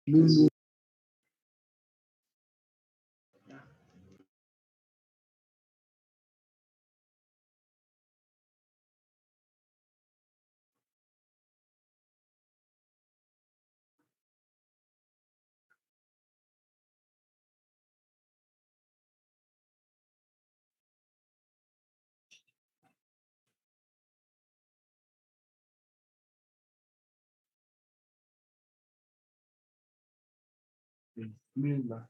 Lulu. Bismillah.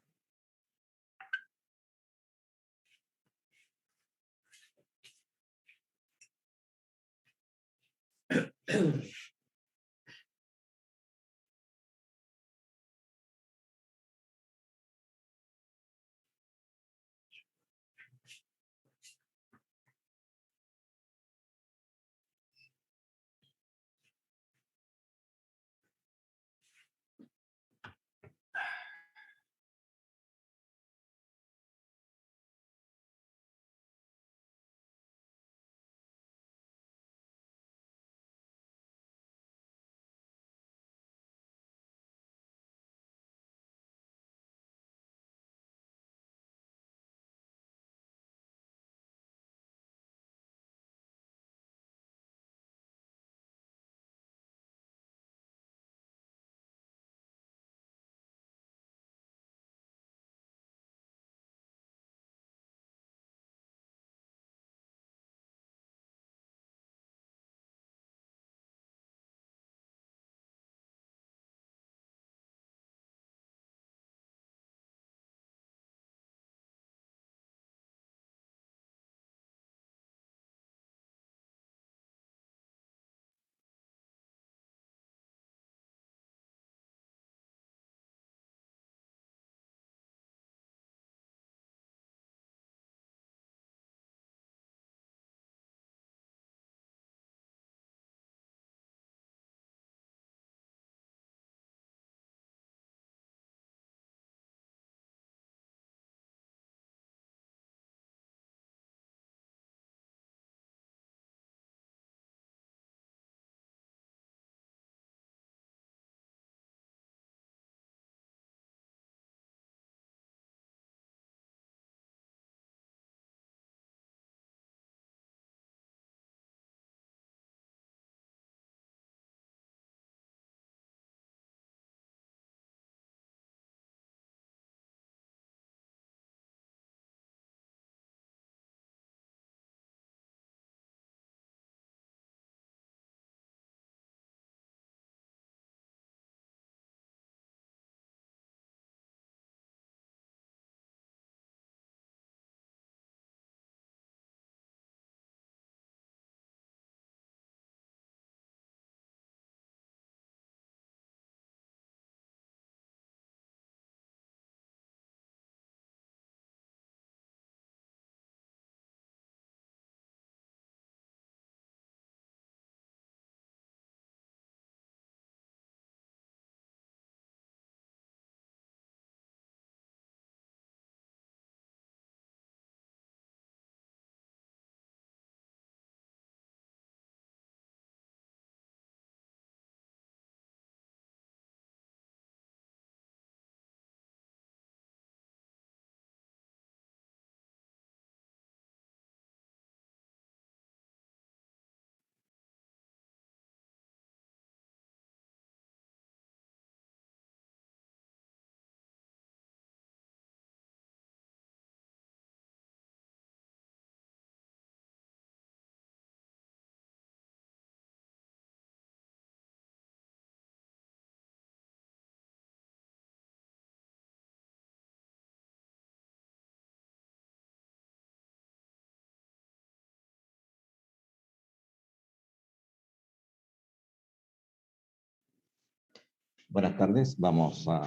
Buenas tardes, vamos a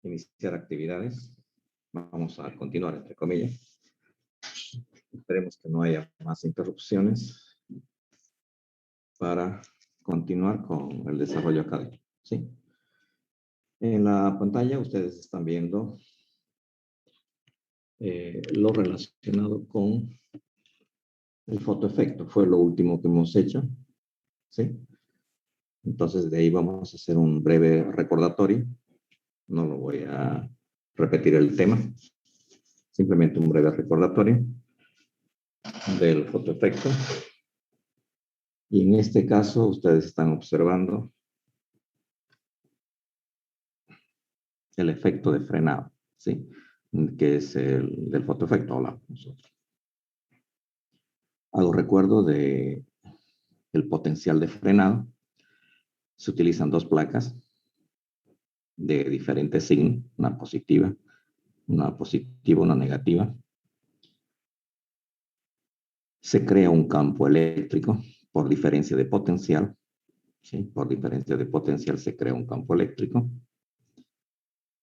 iniciar actividades. Vamos a continuar, entre comillas. Esperemos que no haya más interrupciones para continuar con el desarrollo académico. ¿Sí? En la pantalla ustedes están viendo lo relacionado con el fotoefecto. Fue lo último que hemos hecho. ¿Sí? Entonces de ahí vamos a hacer un breve recordatorio No lo voy a repetir el tema. Simplemente un breve recordatorio del fotoefecto. Y en este caso, ustedes están observando el efecto de frenado, ¿sí? Que es el del fotoefecto, hablamos nosotros. Hago recuerdo de el potencial de frenado. Se utilizan dos placas de diferentes signos, una positiva, una negativa. Se crea un campo eléctrico por diferencia de potencial, ¿sí? Por diferencia de potencial se crea un campo eléctrico.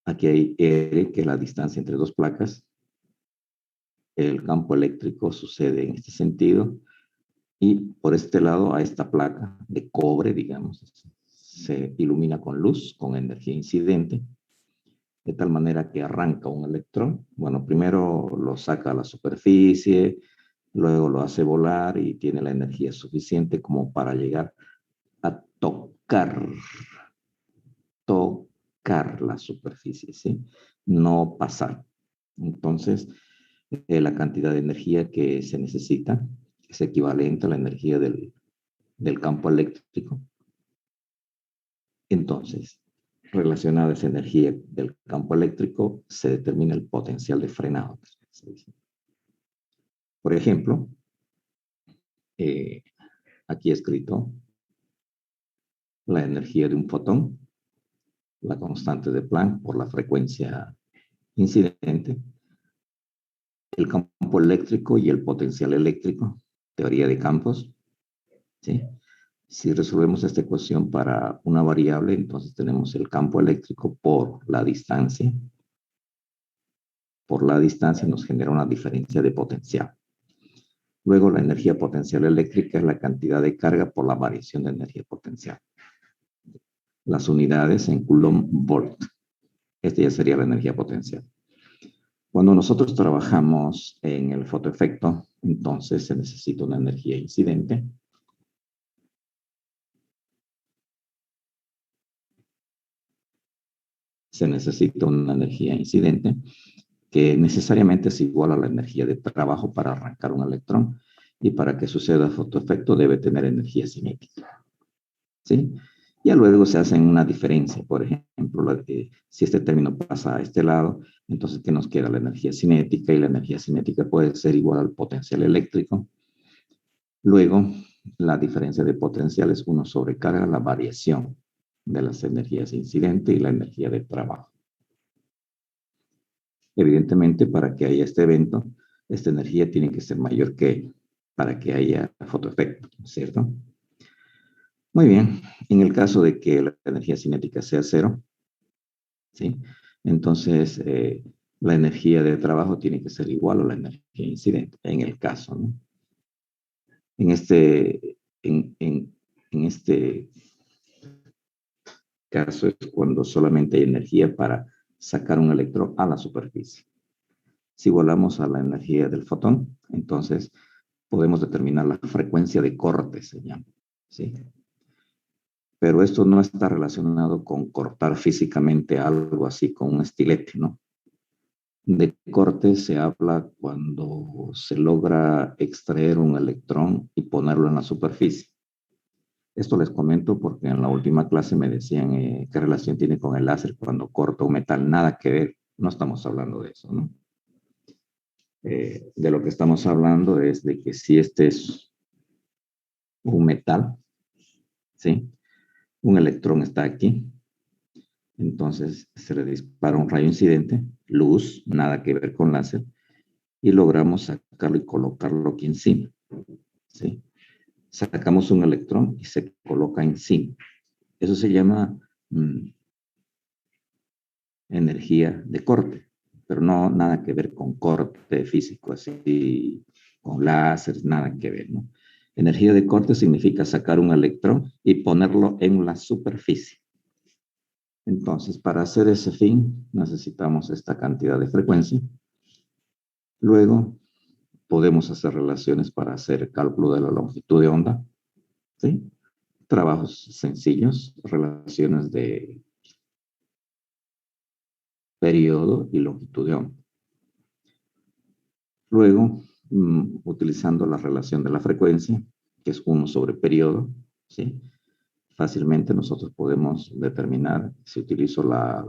Aquí hay R, que es la distancia entre dos placas. El campo eléctrico sucede en este sentido. Y por este lado, a esta placa de cobre, digamos, se ilumina con luz, con energía incidente, de tal manera que arranca un electrón. Bueno, primero lo saca a la superficie, luego lo hace volar y tiene la energía suficiente como para llegar a tocar la superficie, ¿sí? No pasar. Entonces, la cantidad de energía que se necesita es equivalente a la energía del campo eléctrico. Entonces, relacionada a esa energía del campo eléctrico, se determina el potencial de frenado. Por ejemplo, aquí he escrito la energía de un fotón, la constante de Planck por la frecuencia incidente, el campo eléctrico y el potencial eléctrico, teoría de campos, ¿sí? Si resolvemos esta ecuación para una variable, entonces tenemos el campo eléctrico por la distancia. Por la distancia nos genera una diferencia de potencial. Luego, la energía potencial eléctrica es la cantidad de carga por la variación de energía potencial. Las unidades en Coulomb-Volt. Esta ya sería la energía potencial. Cuando nosotros trabajamos en el fotoefecto, entonces se necesita una energía incidente. Se necesita una energía incidente que necesariamente es igual a la energía de trabajo para arrancar un electrón, y para que suceda fotoefecto debe tener energía cinética, ¿sí? Ya luego se hacen una diferencia, por ejemplo, si este término pasa a este lado, entonces ¿qué nos queda? La energía cinética, y la energía cinética puede ser igual al potencial eléctrico. Luego, la diferencia de potencial es 1 sobrecarga la variación de las energías incidente y la energía de trabajo. Evidentemente, para que haya este evento, esta energía tiene que ser mayor que para que haya fotoefecto, ¿cierto? Muy bien. En el caso de que la energía cinética sea 0, ¿sí? Entonces, la energía de trabajo tiene que ser igual a la energía incidente, en el caso, ¿no? En este caso es cuando solamente hay energía para sacar un electrón a la superficie. Si volamos a la energía del fotón, entonces podemos determinar la frecuencia de corte, se llama, ¿sí? Pero esto no está relacionado con cortar físicamente algo así con un estilete, ¿no? De corte se habla cuando se logra extraer un electrón y ponerlo en la superficie. Esto les comento porque en la última clase me decían qué relación tiene con el láser cuando corta un metal. Nada que ver, no estamos hablando de eso, ¿no? De lo que estamos hablando es de que si este es un metal, ¿sí? Un electrón está aquí, entonces se le dispara un rayo incidente, luz, nada que ver con láser, y logramos sacarlo y colocarlo aquí encima, ¿sí? Sacamos un electrón y se coloca encima. Eso se llama energía de corte, pero no nada que ver con corte físico, así, con láser, nada que ver, ¿no? Energía de corte significa sacar un electrón y ponerlo en la superficie. Entonces, para hacer ese fin, necesitamos esta cantidad de frecuencia. Luego, podemos hacer relaciones para hacer cálculo de la longitud de onda, ¿sí? Trabajos sencillos, relaciones de periodo y longitud de onda. Luego, utilizando la relación de la frecuencia, que es 1 sobre periodo, ¿sí? Fácilmente nosotros podemos determinar, si utilizo la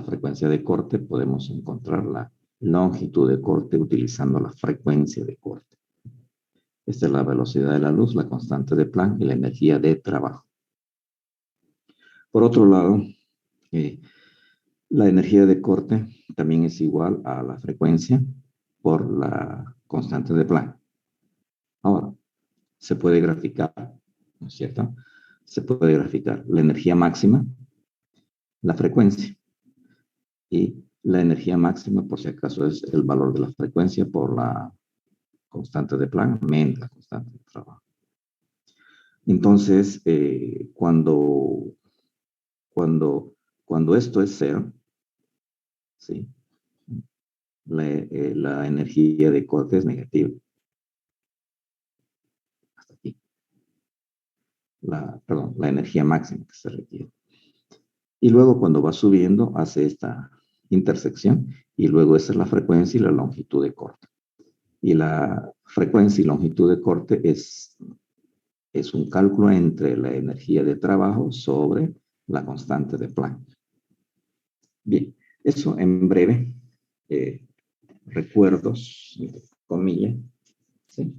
frecuencia de corte, podemos encontrar la longitud de corte utilizando la frecuencia de corte. Esta es la velocidad de la luz, la constante de Planck y la energía de trabajo. Por otro lado, la energía de corte también es igual a la frecuencia por la constante de Planck. Ahora, se puede graficar, ¿no es cierto? Se puede graficar la energía máxima, la frecuencia, y la energía máxima, por si acaso, es el valor de la frecuencia por la constante de Planck menos la constante de trabajo. Entonces, cuando esto es cero, ¿sí? La energía de corte es negativa. Hasta aquí. La energía máxima que se requiere. Y luego cuando va subiendo, hace esta intersección, y luego esa es la frecuencia y la longitud de corte. Y la frecuencia y longitud de corte es un cálculo entre la energía de trabajo sobre la constante de Planck. Bien, eso en breve, recuerdos, comillas, ¿sí?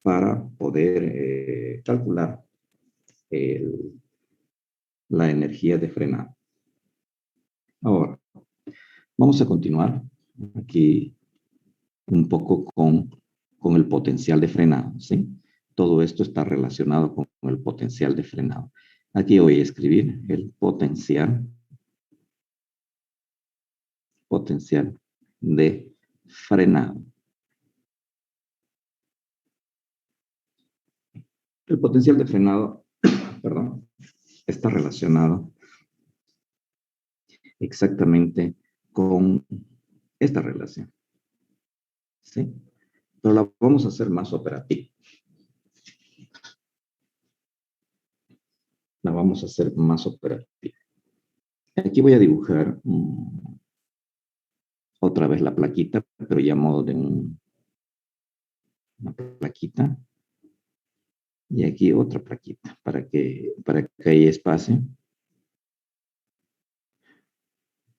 Para poder calcular la energía de frenado. Ahora, vamos a continuar aquí un poco con el potencial de frenado, ¿sí? Todo esto está relacionado con el potencial de frenado. Aquí voy a escribir el potencial de frenado. El potencial de frenado, perdón, está relacionado exactamente con esta relación, ¿sí? Pero la vamos a hacer más operativa. La vamos a hacer más operativa. Aquí voy a dibujar otra vez la plaquita, pero ya a modo de una plaquita. Y aquí otra plaquita para que haya espacio.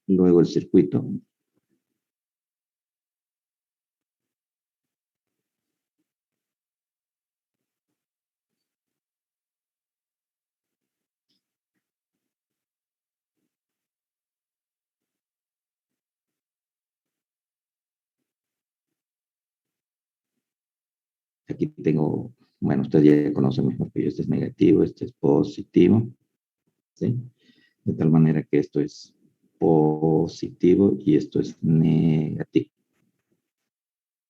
Luego el circuito. Aquí tengo, bueno, ustedes ya conocen mejor que yo, este es negativo, este es positivo, ¿sí? De tal manera que esto es positivo y esto es negativo.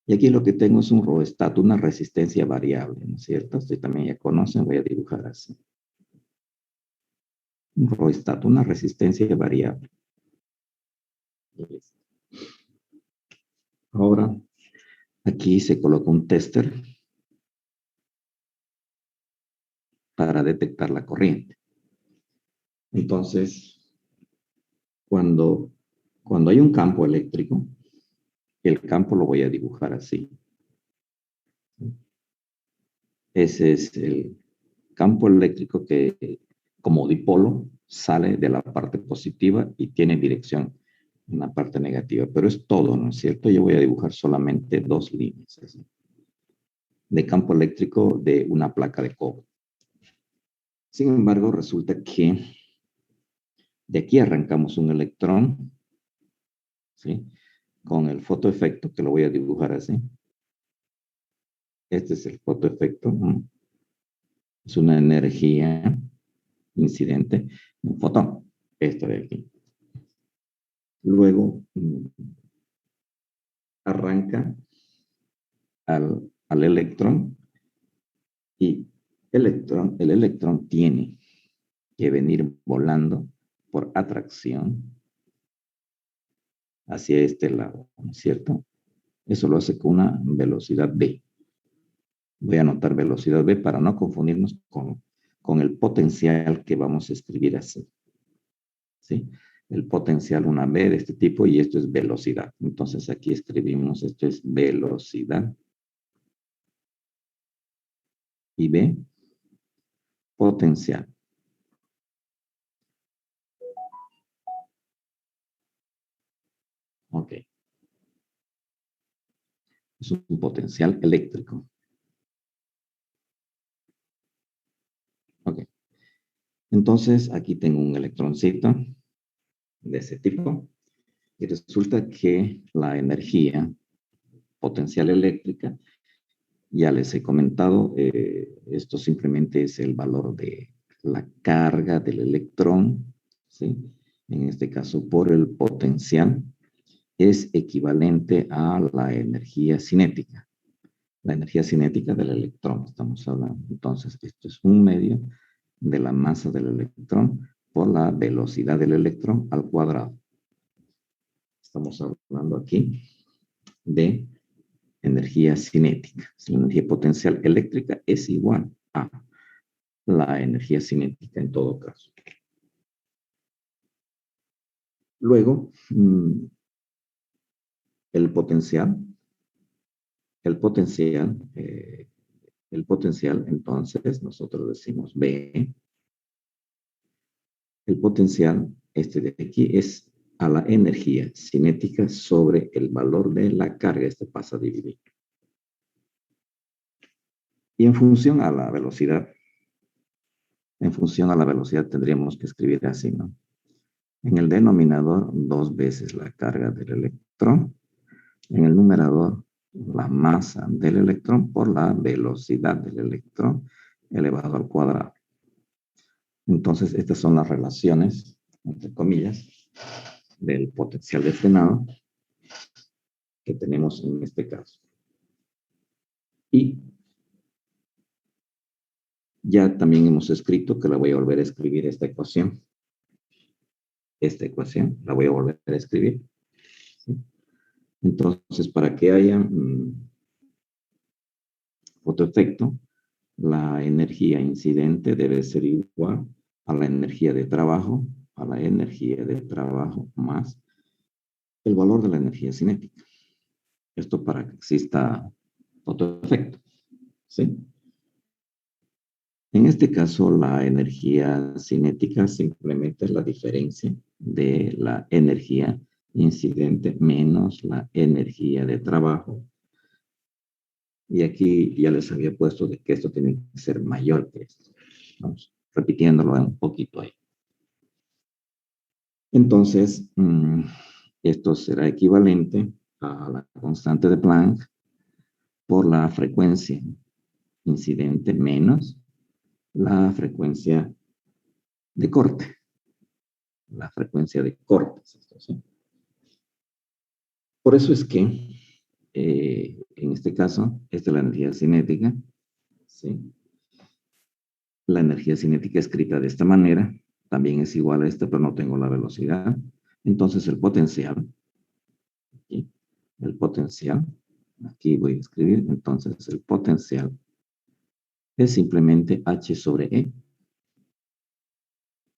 Y aquí lo que tengo es un rhoestato, una resistencia variable, ¿no es cierto? Ustedes también ya conocen, voy a dibujar así. Un rhoestato, una resistencia variable. Ahora, aquí se coloca un tester para detectar la corriente. Entonces, cuando hay un campo eléctrico, el campo lo voy a dibujar así. Ese es el campo eléctrico que, como dipolo, sale de la parte positiva y tiene dirección en la parte negativa. Pero es todo, ¿no es cierto? Yo voy a dibujar solamente 2 líneas así, de campo eléctrico de una placa de cobre. Sin embargo, resulta que de aquí arrancamos un electrón, ¿sí? Con el fotoefecto, que lo voy a dibujar así. Este es el fotoefecto. Es una energía incidente, un fotón. Esto de aquí. Luego arranca al electrón y el electrón tiene que venir volando por atracción hacia este lado, ¿no es cierto? Eso lo hace con una velocidad v. Voy a anotar velocidad v para no confundirnos con el potencial que vamos a escribir así, ¿sí? el potencial una V de este tipo y esto es velocidad. Entonces aquí escribimos, esto es velocidad. Y V, potencial. Ok. Es un potencial eléctrico. Ok. Entonces aquí tengo un electroncito de ese tipo. Y resulta que la energía potencial eléctrica, ya les he comentado, esto simplemente es el valor de la carga del electrón, ¿sí? En este caso por el potencial, es equivalente a la energía cinética. La energía cinética del electrón, estamos hablando. Entonces, esto es un medio de la masa del electrón por la velocidad del electrón al cuadrado. Estamos hablando aquí de energía cinética. La energía potencial eléctrica es igual a la energía cinética en todo caso. Luego, el potencial, entonces, nosotros decimos B. El potencial, este de aquí, es a la energía cinética sobre el valor de la carga. Este pasa a dividir. Y en función a la velocidad, tendríamos que escribir así, ¿no? En el denominador, 2 veces la carga del electrón. En el numerador, la masa del electrón por la velocidad del electrón elevado al cuadrado. Entonces, estas son las relaciones, entre comillas, del potencial de frenado que tenemos en este caso. Y ya también hemos escrito, que la voy a volver a escribir esta ecuación. Esta ecuación la voy a volver a escribir. ¿Sí? Entonces, para que haya fotoefecto, la energía incidente debe ser igual a la energía de trabajo, más el valor de la energía cinética. Esto para que exista fotoefecto. ¿Sí? En este caso, la energía cinética simplemente es la diferencia de la energía incidente menos la energía de trabajo. Y aquí ya les había puesto de que esto tiene que ser mayor que esto. Vamos repitiéndolo un poquito ahí. Entonces, esto será equivalente a la constante de Planck por la frecuencia incidente menos la frecuencia de corte. La frecuencia de corte. ¿Sí? Por eso es que, en este caso, esta es la energía cinética. ¿Sí? La energía cinética escrita de esta manera también es igual a esta, pero no tengo la velocidad. Entonces, el potencial, aquí voy a escribir, entonces el potencial es simplemente H sobre E.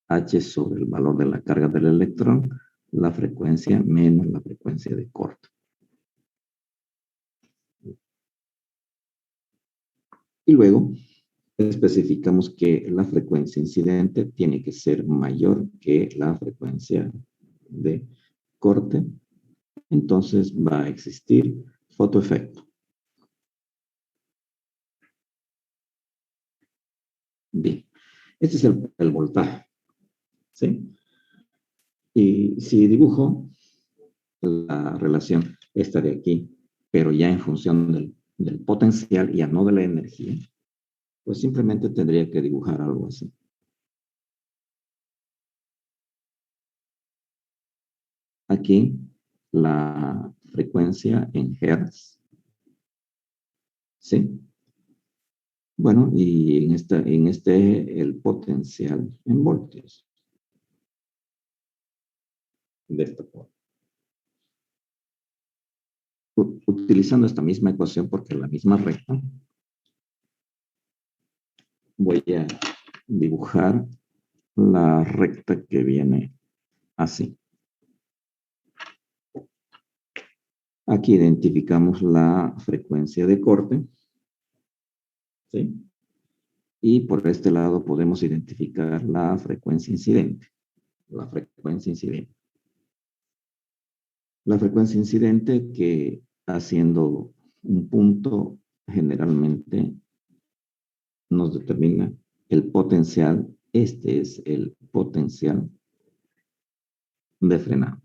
H sobre el valor de la carga del electrón, la frecuencia menos la frecuencia de corte. Y luego especificamos que la frecuencia incidente tiene que ser mayor que la frecuencia de corte. Entonces va a existir fotoefecto. Bien, este es el voltaje. ¿Sí? Y si dibujo la relación esta de aquí, pero ya en función del potencial y ya no de la energía, pues simplemente tendría que dibujar algo así. Aquí la frecuencia en hertz. ¿Sí? Bueno, y en este el potencial en voltios. De esta forma. Utilizando esta misma ecuación, porque la misma recta, voy a dibujar la recta que viene así. Aquí identificamos la frecuencia de corte, ¿sí? Y por este lado podemos identificar la frecuencia incidente. La frecuencia incidente. La frecuencia incidente que haciendo un punto generalmente nos determina el potencial. Este es el potencial de frenado,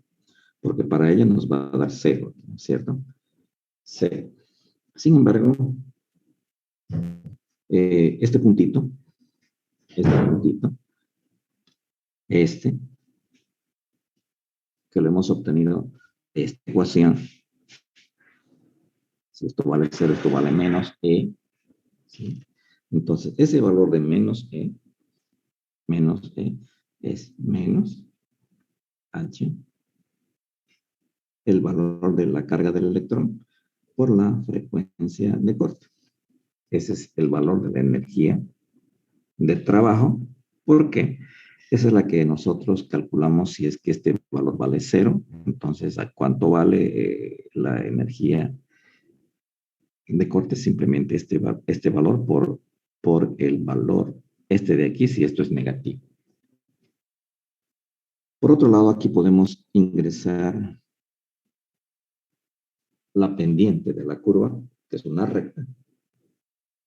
porque para ella nos va a dar cero, ¿cierto? Cero. Sin embargo, este puntito, este, que lo hemos obtenido, esta ecuación, si esto vale cero, esto vale menos E, ¿sí? Entonces, ese valor de menos E es menos H, el valor de la carga del electrón por la frecuencia de corte. Ese es el valor de la energía de trabajo, porque esa es la que nosotros calculamos si es que este valor vale cero. Entonces, ¿a cuánto vale la energía de corte? Simplemente este valor por el valor este de aquí, si esto es negativo. Por otro lado, aquí podemos ingresar la pendiente de la curva, que es una recta,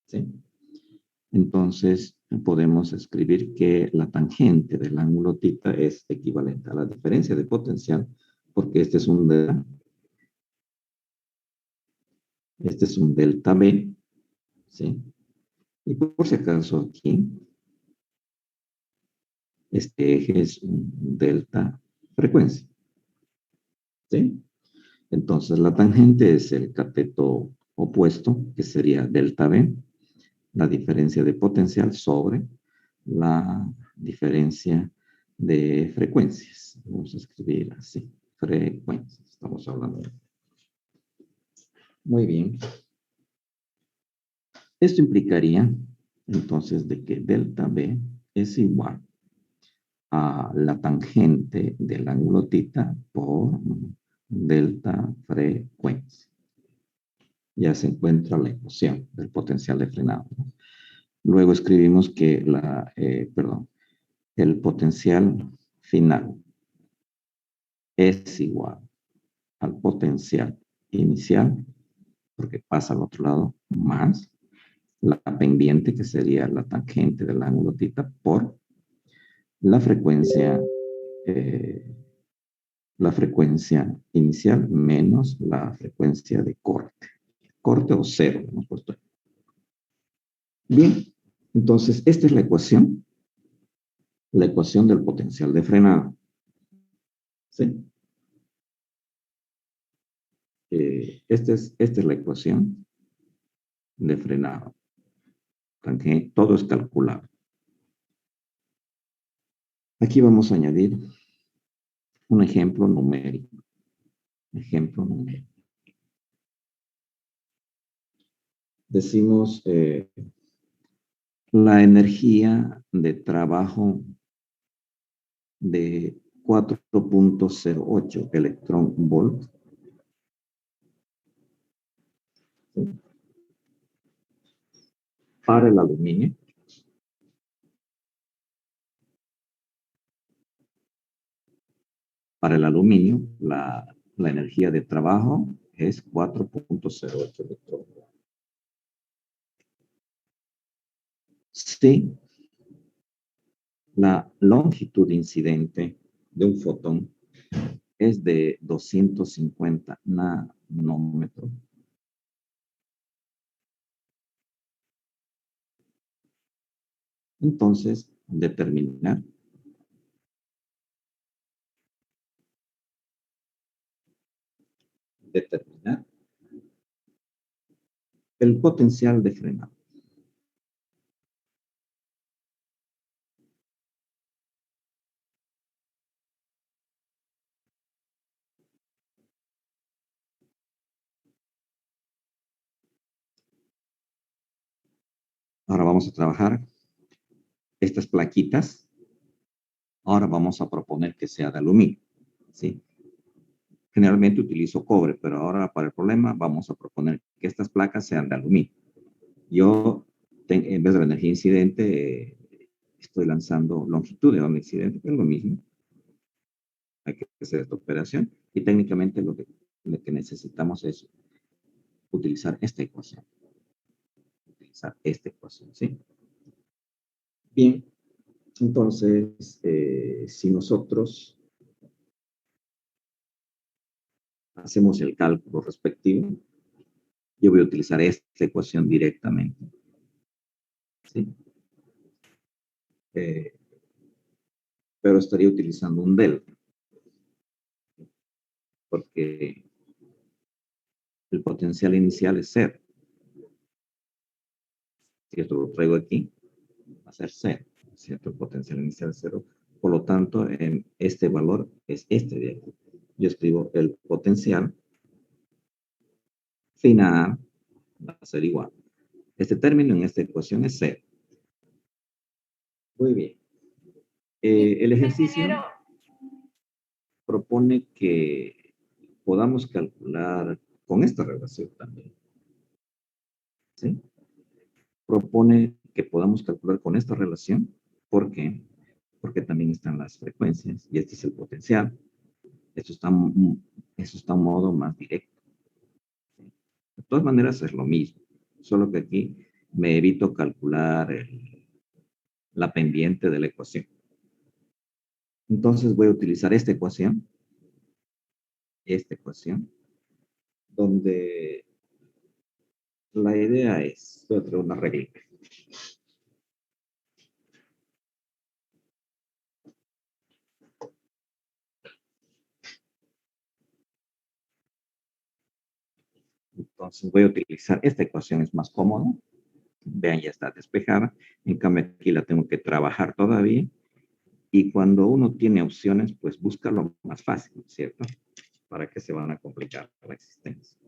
¿sí? Entonces, podemos escribir que la tangente del ángulo θ es equivalente a la diferencia de potencial, porque este es un delta B, ¿sí? Y por si acaso aquí, este eje es un delta frecuencia, ¿sí? Entonces, la tangente es el cateto opuesto, que sería delta B, la diferencia de potencial sobre la diferencia de frecuencias. Vamos a escribir así, frecuencias. Estamos hablando de... Muy bien. Esto implicaría, entonces, de que delta B es igual a la tangente del ángulo θ por delta frecuencia. Ya se encuentra la ecuación del potencial de frenado, ¿no? Luego escribimos que el potencial final es igual al potencial inicial, porque pasa al otro lado, más la pendiente, que sería la tangente del ángulo θ, por eh, la frecuencia inicial menos la frecuencia de corte. Corte o cero, hemos puesto ahí. Bien, entonces esta es la ecuación del potencial de frenado. ¿Sí? Esta es la ecuación de frenado. Todo es calculable. Aquí vamos a añadir un ejemplo numérico. Decimos la energía de trabajo de 4.08 electrón volt. Para el aluminio. Para el aluminio, la energía de trabajo es 4.08 electrón volt. Si la longitud incidente de un fotón es de 250 nanómetros, entonces determinar el potencial de frenado. Ahora vamos a trabajar estas plaquitas. Ahora vamos a proponer que sea de aluminio, ¿sí? generalmente utilizo cobre, pero ahora para el problema vamos a proponer que estas placas sean de aluminio. Yo, en vez de la energía incidente, estoy lanzando longitud de onda incidente, que es lo mismo. Hay que hacer esta operación y técnicamente lo que necesitamos es utilizar esta ecuación. ¿Sí? Bien, entonces, si nosotros hacemos el cálculo respectivo, yo voy a utilizar esta ecuación directamente. ¿Sí? Pero estaría utilizando un delta, porque el potencial inicial es 0. Si esto lo traigo aquí, va a ser 0, ¿cierto? El potencial inicial es 0. Por lo tanto, este valor es este de aquí. Yo escribo el potencial final va a ser igual. Este término en esta ecuación es 0. Muy bien. El ejercicio propone que podamos calcular con esta relación también. ¿Sí? Propone que podamos calcular con esta relación. ¿Por qué? Porque también están las frecuencias y este es el potencial. Esto está a un modo más directo. De todas maneras es lo mismo, solo que aquí me evito calcular la pendiente de la ecuación. Entonces voy a utilizar esta ecuación, donde la idea es, voy a traer una reglita. Entonces voy a utilizar esta ecuación, es más cómodo. Vean, ya está despejada. En cambio, aquí la tengo que trabajar todavía. Y cuando uno tiene opciones, pues busca lo más fácil, ¿cierto? Para que se van a complicar la existencia.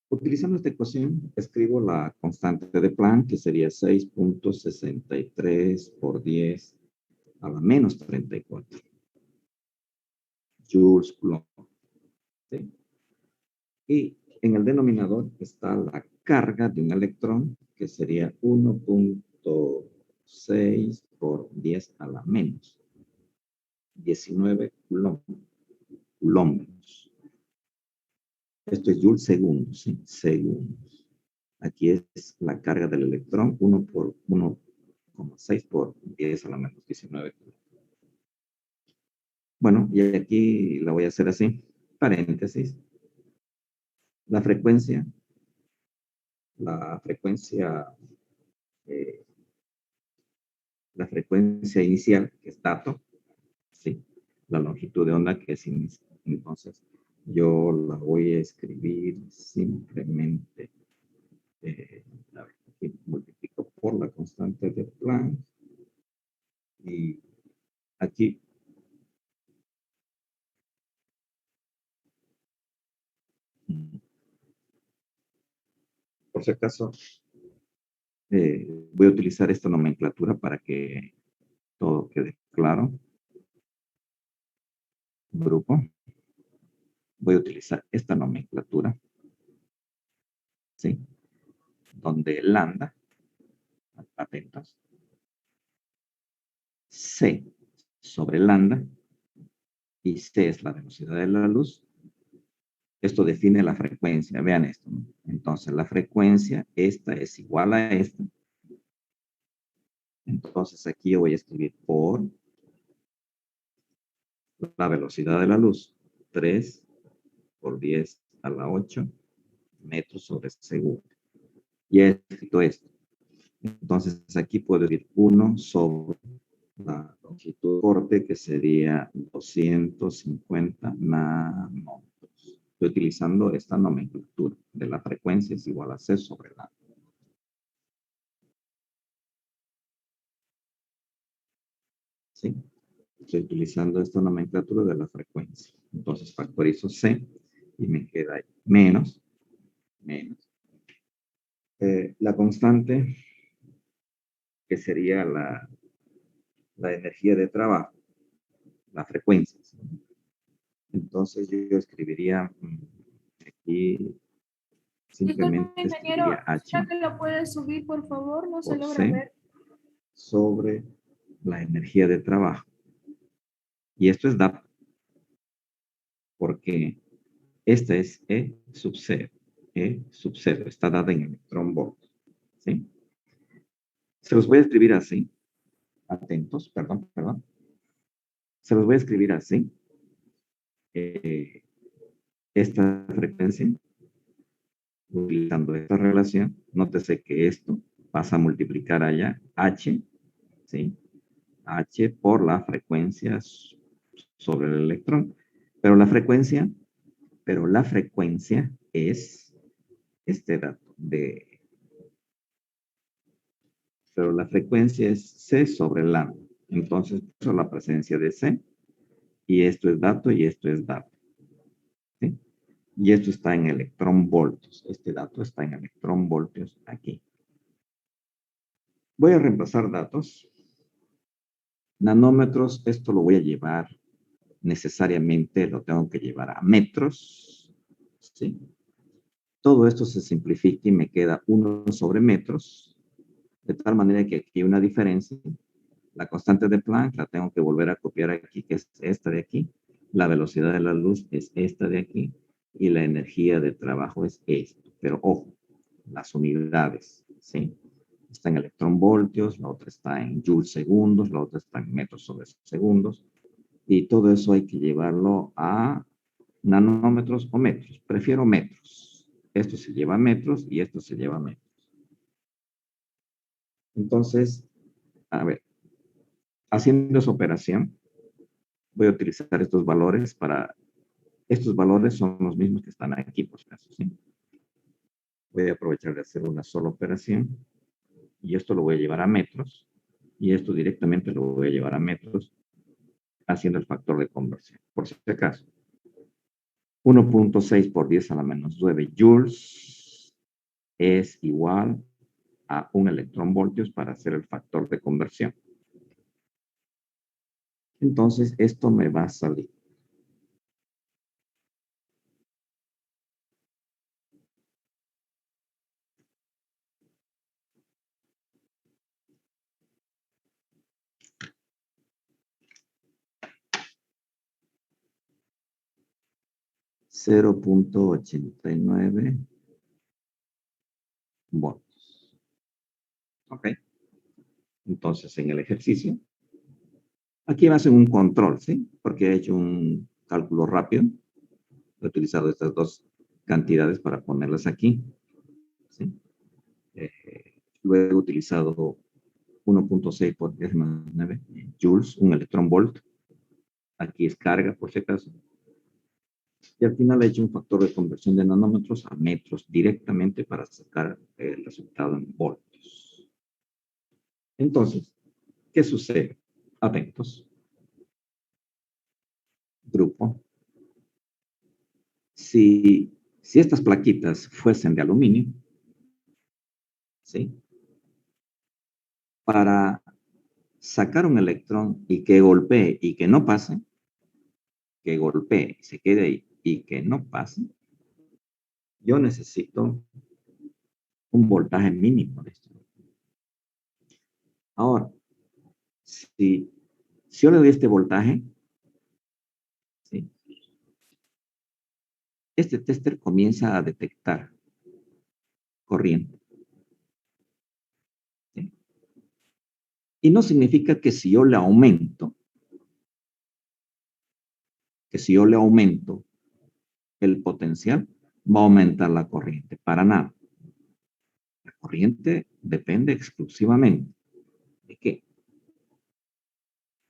Utilizando esta ecuación, escribo la constante de Planck, que sería 6.63 por 10 a la menos 34. Joules Coulomb. ¿Sí? Y en el denominador está la carga de un electrón, que sería 1.6 por 10 a la menos 19 coulombs. Esto es joules segundos, ¿sí? Segundos. Aquí es la carga del electrón, 1,6 por 10 a la menos 19. Bueno, y aquí la voy a hacer así, paréntesis. La frecuencia, eh, la frecuencia inicial, que es dato, ¿sí? La longitud de onda, que es inicial. Entonces, yo la voy a escribir simplemente, a ver, aquí multiplico por la constante de Planck, y aquí por si acaso, voy a utilizar esta nomenclatura para que todo quede claro. Grupo. Voy a utilizar esta nomenclatura, ¿sí? Donde lambda, atentos, C sobre lambda, y C es la velocidad de la luz. Esto define la frecuencia, vean esto, ¿no? Entonces la frecuencia, esta es igual a esta. Entonces aquí yo voy a escribir por la velocidad de la luz, 3 por 10 a la 8 metros sobre segundo. Y he escrito esto. Entonces aquí puedo decir 1 sobre la longitud de corte, que sería 250 nanómetros. Estoy utilizando esta nomenclatura de la frecuencia es igual a C sobre la. ¿Sí? Estoy utilizando esta nomenclatura de la frecuencia. Entonces factorizo C y me queda ahí menos. La constante, que sería la energía de trabajo, la frecuencia. ¿Sí? Entonces yo escribiría aquí, Disculpe, simplemente ingeniero, escribiría H ¿será que lo puede subir, por favor? No se por logra C ver. sobre la energía de trabajo. Y esto es dato, porque esta es E sub 0. E sub 0 está dada en electronvolts. ¿Sí? Se los voy a escribir así. Atentos, perdón. Se los voy a escribir así. Esta frecuencia, utilizando esta relación, nótese que esto pasa a multiplicar allá H, ¿sí? H por la frecuencia sobre el electrón. Pero la frecuencia es este dato de... Pero la frecuencia es C sobre lambda. Entonces, eso es la presencia de C. Y esto es dato y esto es dato. ¿Sí? Y esto está en electronvoltios. Este dato está en electronvoltios aquí. Voy a reemplazar datos. Nanómetros, esto lo voy a llevar necesariamente, lo tengo que llevar a metros. ¿Sí? Todo esto se simplifica y me queda 1 sobre metros. De tal manera que aquí hay una diferencia. La constante de Planck la tengo que volver a copiar aquí, que es esta de aquí. La velocidad de la luz es esta de aquí. Y la energía de trabajo es esto. Pero ojo, las unidades, ¿sí? Está en electronvoltios, la otra está en joules segundos, la otra está en metros sobre segundos. Y todo eso hay que llevarlo a nanómetros o metros. Prefiero metros. Esto se lleva a metros y esto se lleva a metros. Entonces, a ver, haciendo esa operación, voy a utilizar estos valores para... Estos valores son los mismos que están aquí, por si acaso, ¿sí? Voy a aprovechar de hacer una sola operación. Y esto lo voy a llevar a metros. Y esto directamente lo voy a llevar a metros haciendo el factor de conversión, por si acaso. 1.6 por 10 a la menos 9 joules es igual a 1 electronvoltios para hacer el factor de conversión. Entonces, esto me va a salir. $0.89 voltios. Ok. Entonces, en el ejercicio, aquí va a ser un control, ¿sí? Porque he hecho un cálculo rápido. He utilizado estas dos cantidades para ponerlas aquí, ¿sí? Luego he utilizado 1.6 por 10 más 9 joules, un electronvolt. Aquí es carga, por si acaso. Y al final he hecho un factor de conversión de nanómetros a metros directamente para sacar el resultado en voltios. Entonces, ¿qué sucede? Atentos. Grupo. Si estas plaquitas fuesen de aluminio, ¿sí? Para sacar un electrón y que golpee y que no pase, que golpee y se quede ahí y que no pase, yo necesito un voltaje mínimo de esto. Ahora, si yo le doy este voltaje, ¿sí? Este tester comienza a detectar corriente. ¿Sí? Y no significa que si yo le aumento, el potencial, va a aumentar la corriente. Para nada. La corriente depende exclusivamente de qué?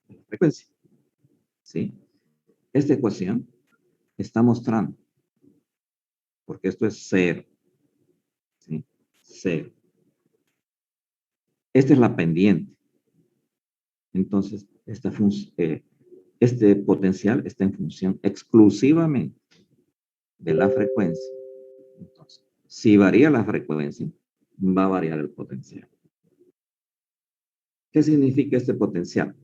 De la frecuencia. ¿Sí? Esta ecuación está mostrando, porque esto es cero. ¿Sí? Cero. Esta es la pendiente. Entonces, este potencial está en función exclusivamente de la frecuencia. Entonces, si varía la frecuencia, va a variar el potencial. ¿Qué significa este potencial?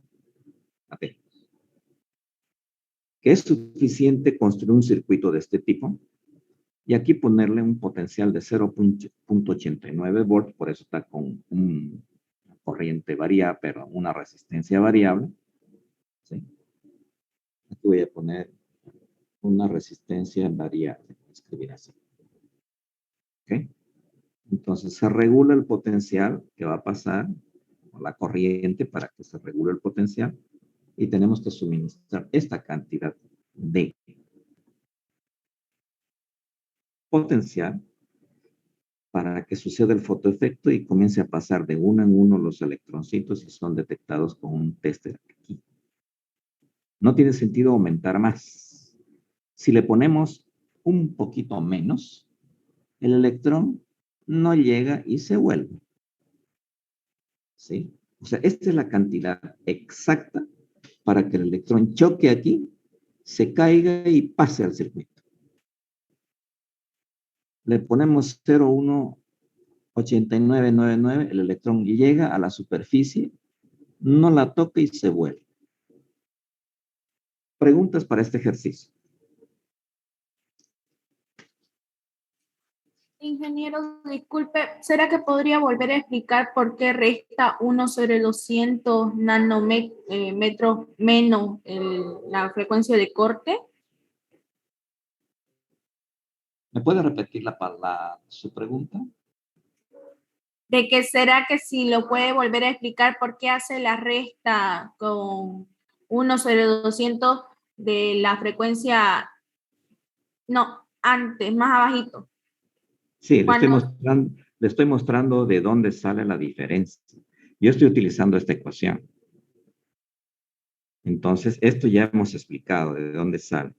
Atentos. Que es suficiente construir un circuito de este tipo y aquí ponerle un potencial de 0.89 volts, por eso está con una corriente variable, pero una resistencia variable. ¿Sí? Aquí voy a poner una resistencia variable, escribir así. ¿Ok? Entonces se regula el potencial que va a pasar por la corriente para que se regule el potencial y tenemos que suministrar esta cantidad de potencial para que suceda el fotoefecto y comience a pasar de uno en uno los electroncitos y son detectados con un tester aquí. No tiene sentido aumentar más. Si le ponemos un poquito menos, el electrón no llega y se vuelve. ¿Sí? O sea, esta es la cantidad exacta para que el electrón choque aquí, se caiga y pase al circuito. Le ponemos 0,18999, el electrón llega a la superficie, no la toca y se vuelve. Preguntas para este ejercicio. Ingeniero, disculpe, ¿será que podría volver a explicar por qué resta 1/200 nanómetros menos la frecuencia de corte? ¿Me puede repetir su pregunta? De que será que si lo puede volver a explicar por qué hace la resta con 1/200 de la frecuencia, no, antes, más abajito. Sí, Cuando, le estoy mostrando de dónde sale la diferencia. Yo estoy utilizando esta ecuación. Entonces, esto ya hemos explicado de dónde sale.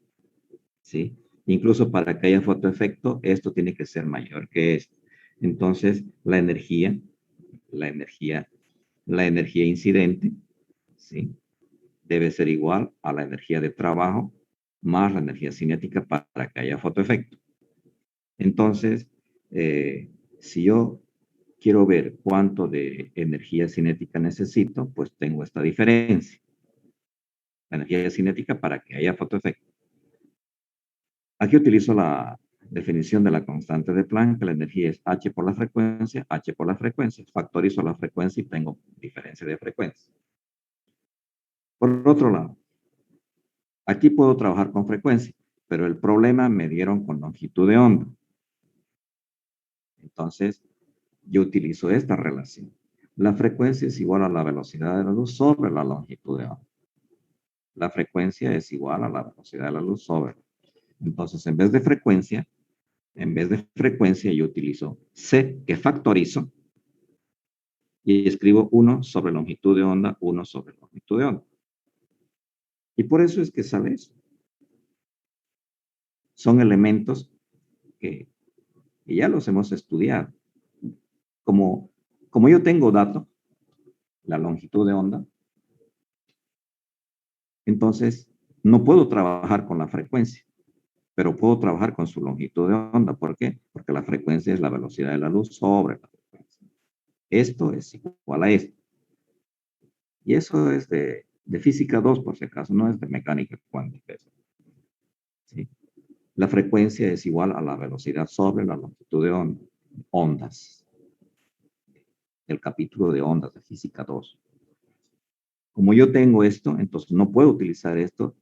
¿Sí? Incluso para que haya fotoefecto, esto tiene que ser mayor que esto. Entonces, la energía, la energía incidente, ¿sí? Debe ser igual a la energía de trabajo más la energía cinética para que haya fotoefecto. Entonces, si yo quiero ver cuánto de energía cinética necesito, pues tengo esta diferencia. La energía cinética para que haya fotoefecto. Aquí utilizo la definición de la constante de Planck, que la energía es H por la frecuencia, H por la frecuencia. Factorizo la frecuencia y tengo diferencia de frecuencia. Por otro lado, aquí puedo trabajar con frecuencia, pero el problema me dieron con longitud de onda. Entonces, yo utilizo esta relación. La frecuencia es igual a la velocidad de la luz sobre la longitud de onda. La frecuencia es igual a la velocidad de la luz sobre. Entonces, en vez de frecuencia, yo utilizo C, que factorizo, y escribo 1 sobre longitud de onda, 1 sobre longitud de onda. Y por eso es que sale eso. Son elementos que ya los hemos estudiado. Como yo tengo dato, la longitud de onda, entonces no puedo trabajar con la frecuencia, pero puedo trabajar con su longitud de onda. ¿Por qué? Porque la frecuencia es la velocidad de la luz sobre la frecuencia. Esto es igual a esto. Y eso es de física 2, por si acaso, no es de mecánica cuántica. ¿Sí? La frecuencia es igual a la velocidad sobre la longitud de onda. Ondas. El capítulo de ondas de física 2. Como yo tengo esto, entonces no puedo utilizar esto.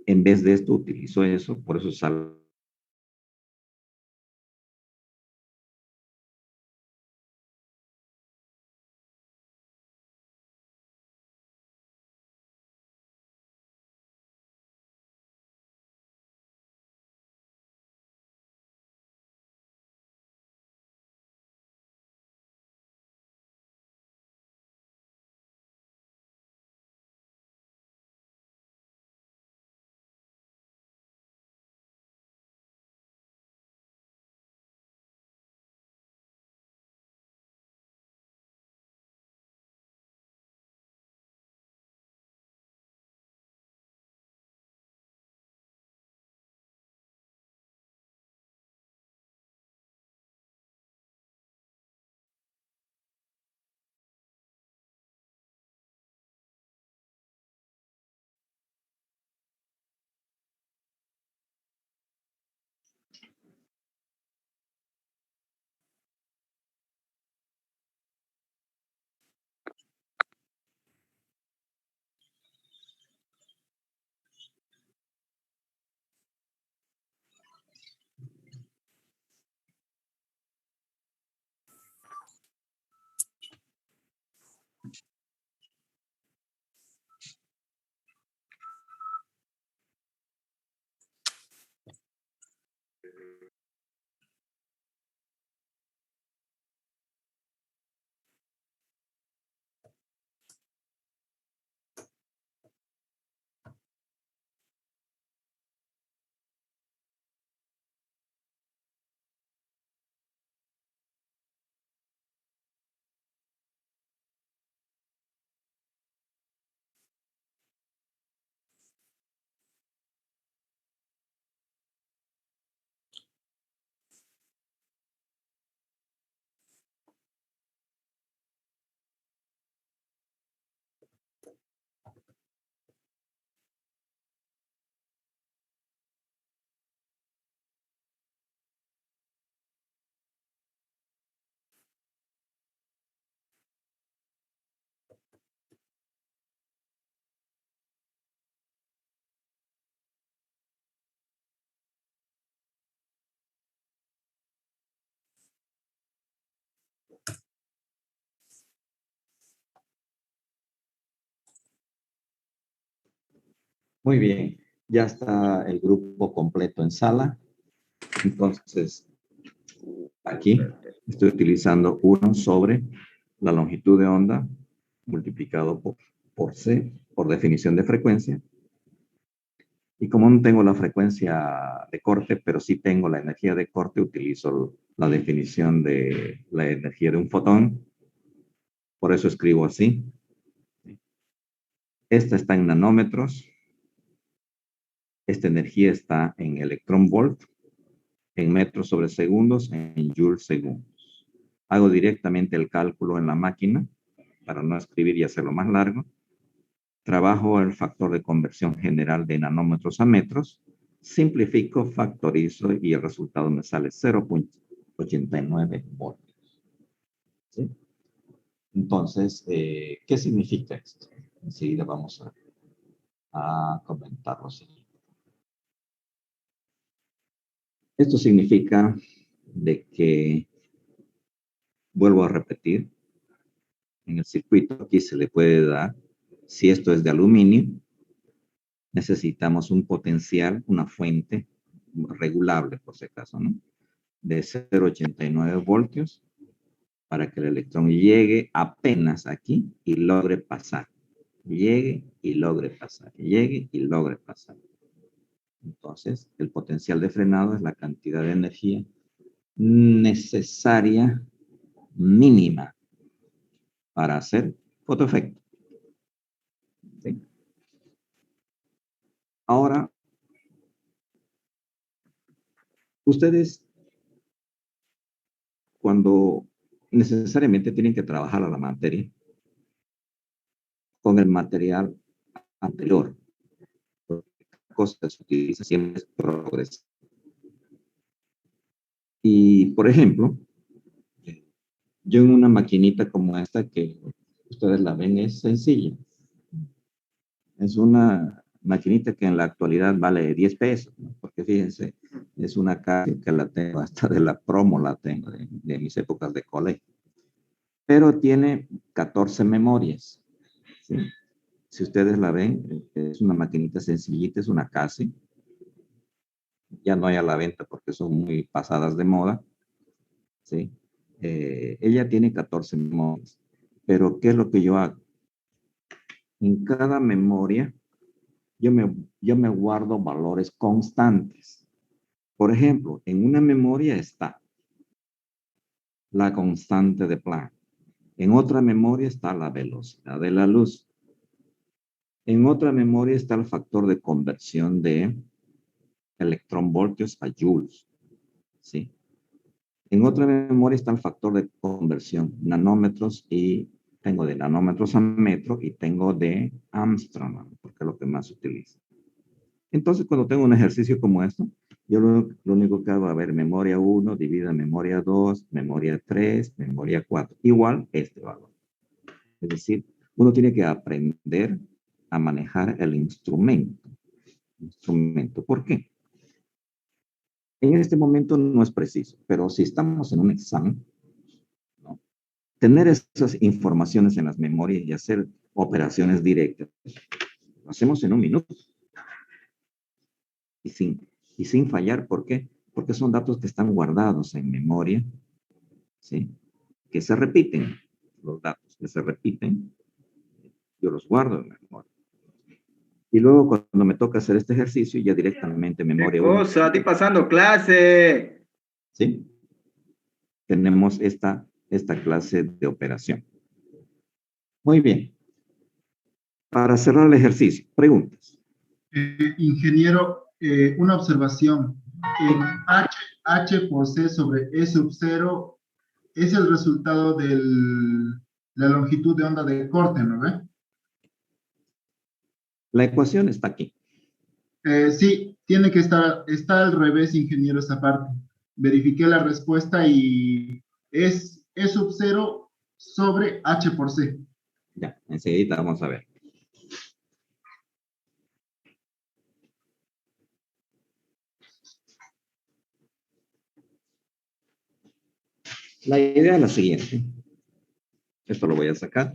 En vez de esto, utilizo eso. Por eso sale Muy bien, ya está el grupo completo en sala. Entonces, aquí estoy utilizando 1 sobre la longitud de onda multiplicado por C, por definición de frecuencia. Y como no tengo la frecuencia de corte, pero sí tengo la energía de corte, utilizo la definición de la energía de un fotón. Por eso escribo así. Esta está en nanómetros. Esta energía está en electrón volt, en metros sobre segundos, en joules segundos. Hago directamente el cálculo en la máquina para no escribir y hacerlo más largo. Trabajo el factor de conversión general de nanómetros a metros, simplifico, factorizo y el resultado me sale 0.89 voltios. ¿Sí? Entonces, ¿qué significa esto? Enseguida vamos a comentarlo. Esto significa de que, vuelvo a repetir, en el circuito aquí se le puede dar, si esto es de aluminio, necesitamos un potencial, una fuente regulable, por si acaso, ¿no? De 0.89 voltios para que el electrón llegue apenas aquí y logre pasar. Llegue y logre pasar. Llegue y logre pasar. Entonces, el potencial de frenado es la cantidad de energía necesaria mínima para hacer fotoefecto. ¿Sí? Ahora, ustedes cuando necesariamente tienen que trabajar a la materia con el material anterior, cosa se utiliza siempre es progresivo. Y, por ejemplo, yo en una maquinita como esta que ustedes la ven es sencilla. Es una maquinita que en la actualidad vale 10 pesos, ¿no? Porque fíjense, es una caja que la tengo hasta de la promo, la tengo de mis épocas de colegio. Pero tiene 14 memorias. ¿Sí? Si ustedes la ven, es una maquinita sencillita, es una Casio. Ya no hay a la venta porque son muy pasadas de moda. ¿Sí? Ella tiene 14 memorias. Pero, ¿qué es lo que yo hago? En cada memoria, yo me guardo valores constantes. Por ejemplo, en una memoria está la constante de Planck. En otra memoria está la velocidad de la luz. En otra memoria está el factor de conversión de electronvoltios a joules. ¿Sí? En otra memoria está el factor de conversión, nanómetros, y tengo de nanómetros a metro y tengo de Armstrong, porque es lo que más se utiliza. Entonces, cuando tengo un ejercicio como esto, yo lo único que hago es ver memoria 1, divida memoria 2, memoria 3, memoria 4. Igual este valor. Es decir, uno tiene que aprender a manejar el instrumento. ¿Por qué? En este momento no es preciso, pero si estamos en un examen, ¿no? Tener esas informaciones en las memorias y hacer operaciones directas, lo hacemos en un minuto. Y sin fallar, ¿por qué? Porque son datos que están guardados en memoria, ¿sí? Que se repiten, los datos que se repiten, yo los guardo en la memoria. Y luego cuando me toca hacer este ejercicio, ya directamente memoria 1. ¿Qué cosa? Estoy pasando clase. ¿Sí? Tenemos esta clase de operación. Muy bien. Para cerrar el ejercicio, preguntas. Ingeniero, una observación. En H por C sobre E sub 0 es el resultado de la longitud de onda de corte, ¿no ve? La ecuación está aquí. Sí, tiene que está al revés, ingeniero, esa parte. Verifiqué la respuesta y es E sub 0 sobre H por C. Ya, enseguida vamos a ver. La idea es la siguiente. Esto lo voy a sacar.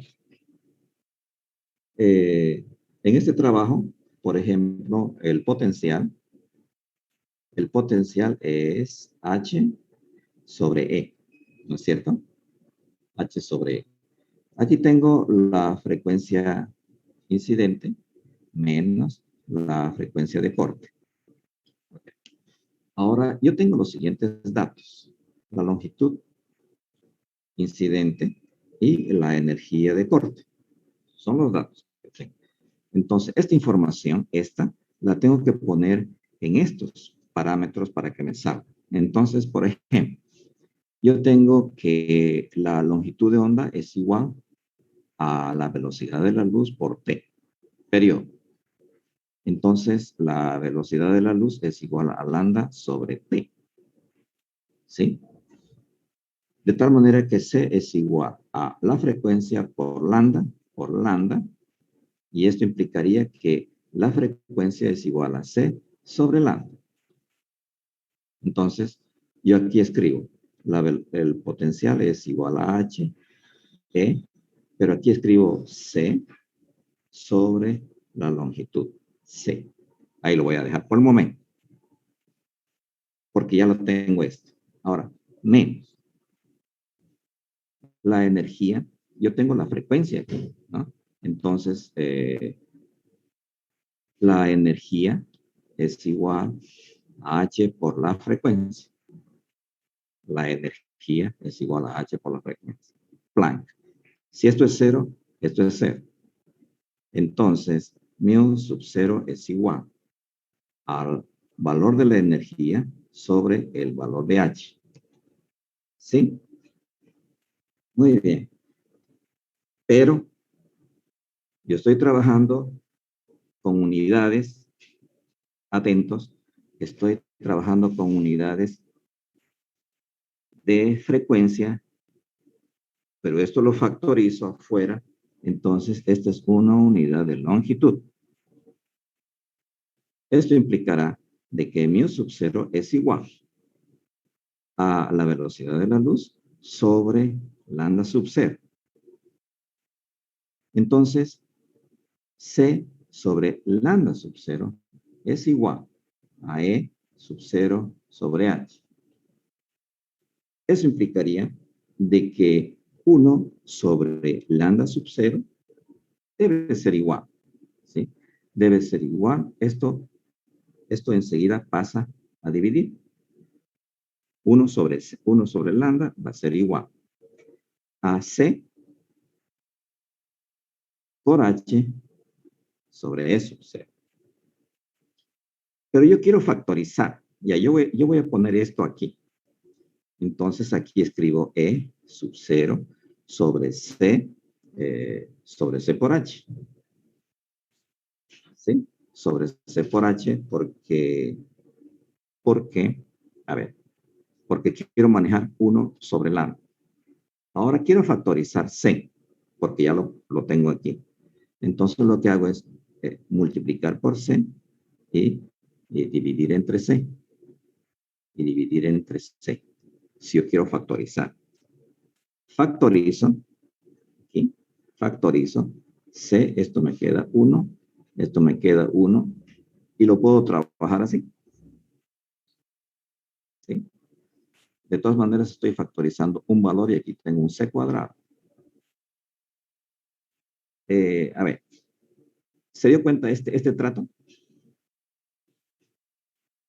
En este trabajo, por ejemplo, el potencial es H sobre E, ¿no es cierto? H sobre E. Aquí tengo la frecuencia incidente menos la frecuencia de corte. Ahora, yo tengo los siguientes datos. La longitud incidente y la energía de corte. Son los datos que tengo. Entonces, esta información, la tengo que poner en estos parámetros para que me salga. Entonces, por ejemplo, yo tengo que la longitud de onda es igual a la velocidad de la luz por t, periodo. Entonces, la velocidad de la luz es igual a lambda sobre t. ¿Sí? De tal manera que C es igual a la frecuencia por lambda, y esto implicaría que la frecuencia es igual a C sobre lambda. Entonces, yo aquí escribo, el potencial es igual a H, E, pero aquí escribo C sobre la longitud, C. Ahí lo voy a dejar por el momento, porque ya lo tengo esto. Ahora, menos la energía, yo tengo la frecuencia aquí, ¿no? Entonces, la energía es igual a H por la frecuencia. La energía es igual a H por la frecuencia. Planck. Si esto es cero, esto es cero. Entonces, mu sub 0 es igual al valor de la energía sobre el valor de H. ¿Sí? Muy bien. Pero yo estoy trabajando con unidades, atentos, estoy trabajando con unidades de frecuencia, pero esto lo factorizo afuera, entonces esta es una unidad de longitud. Esto implicará de que mu sub 0 es igual a la velocidad de la luz sobre lambda sub 0. Entonces, C sobre lambda sub 0 es igual a E sub 0 sobre H. Eso implicaría de que 1 sobre lambda sub 0 debe ser igual, ¿sí? Debe ser igual. Esto enseguida pasa a dividir. 1 sobre lambda va a ser igual a C por H sobre E sub 0. Pero yo quiero factorizar. Ya, yo voy a poner esto aquí. Entonces aquí escribo E sub 0 sobre C por H. ¿Sí? Sobre C por H porque, a ver, porque quiero manejar 1 sobre lambda. Ahora quiero factorizar C, porque ya lo tengo aquí. Entonces lo que hago es multiplicar por C y dividir entre C. Y dividir entre C. Si yo quiero factorizar. Factorizo. Aquí. Factorizo. C, esto me queda 1. Esto me queda 1. Y lo puedo trabajar así. ¿Sí? De todas maneras estoy factorizando un valor y aquí tengo un C cuadrado. A ver. ¿Se dio cuenta este trato?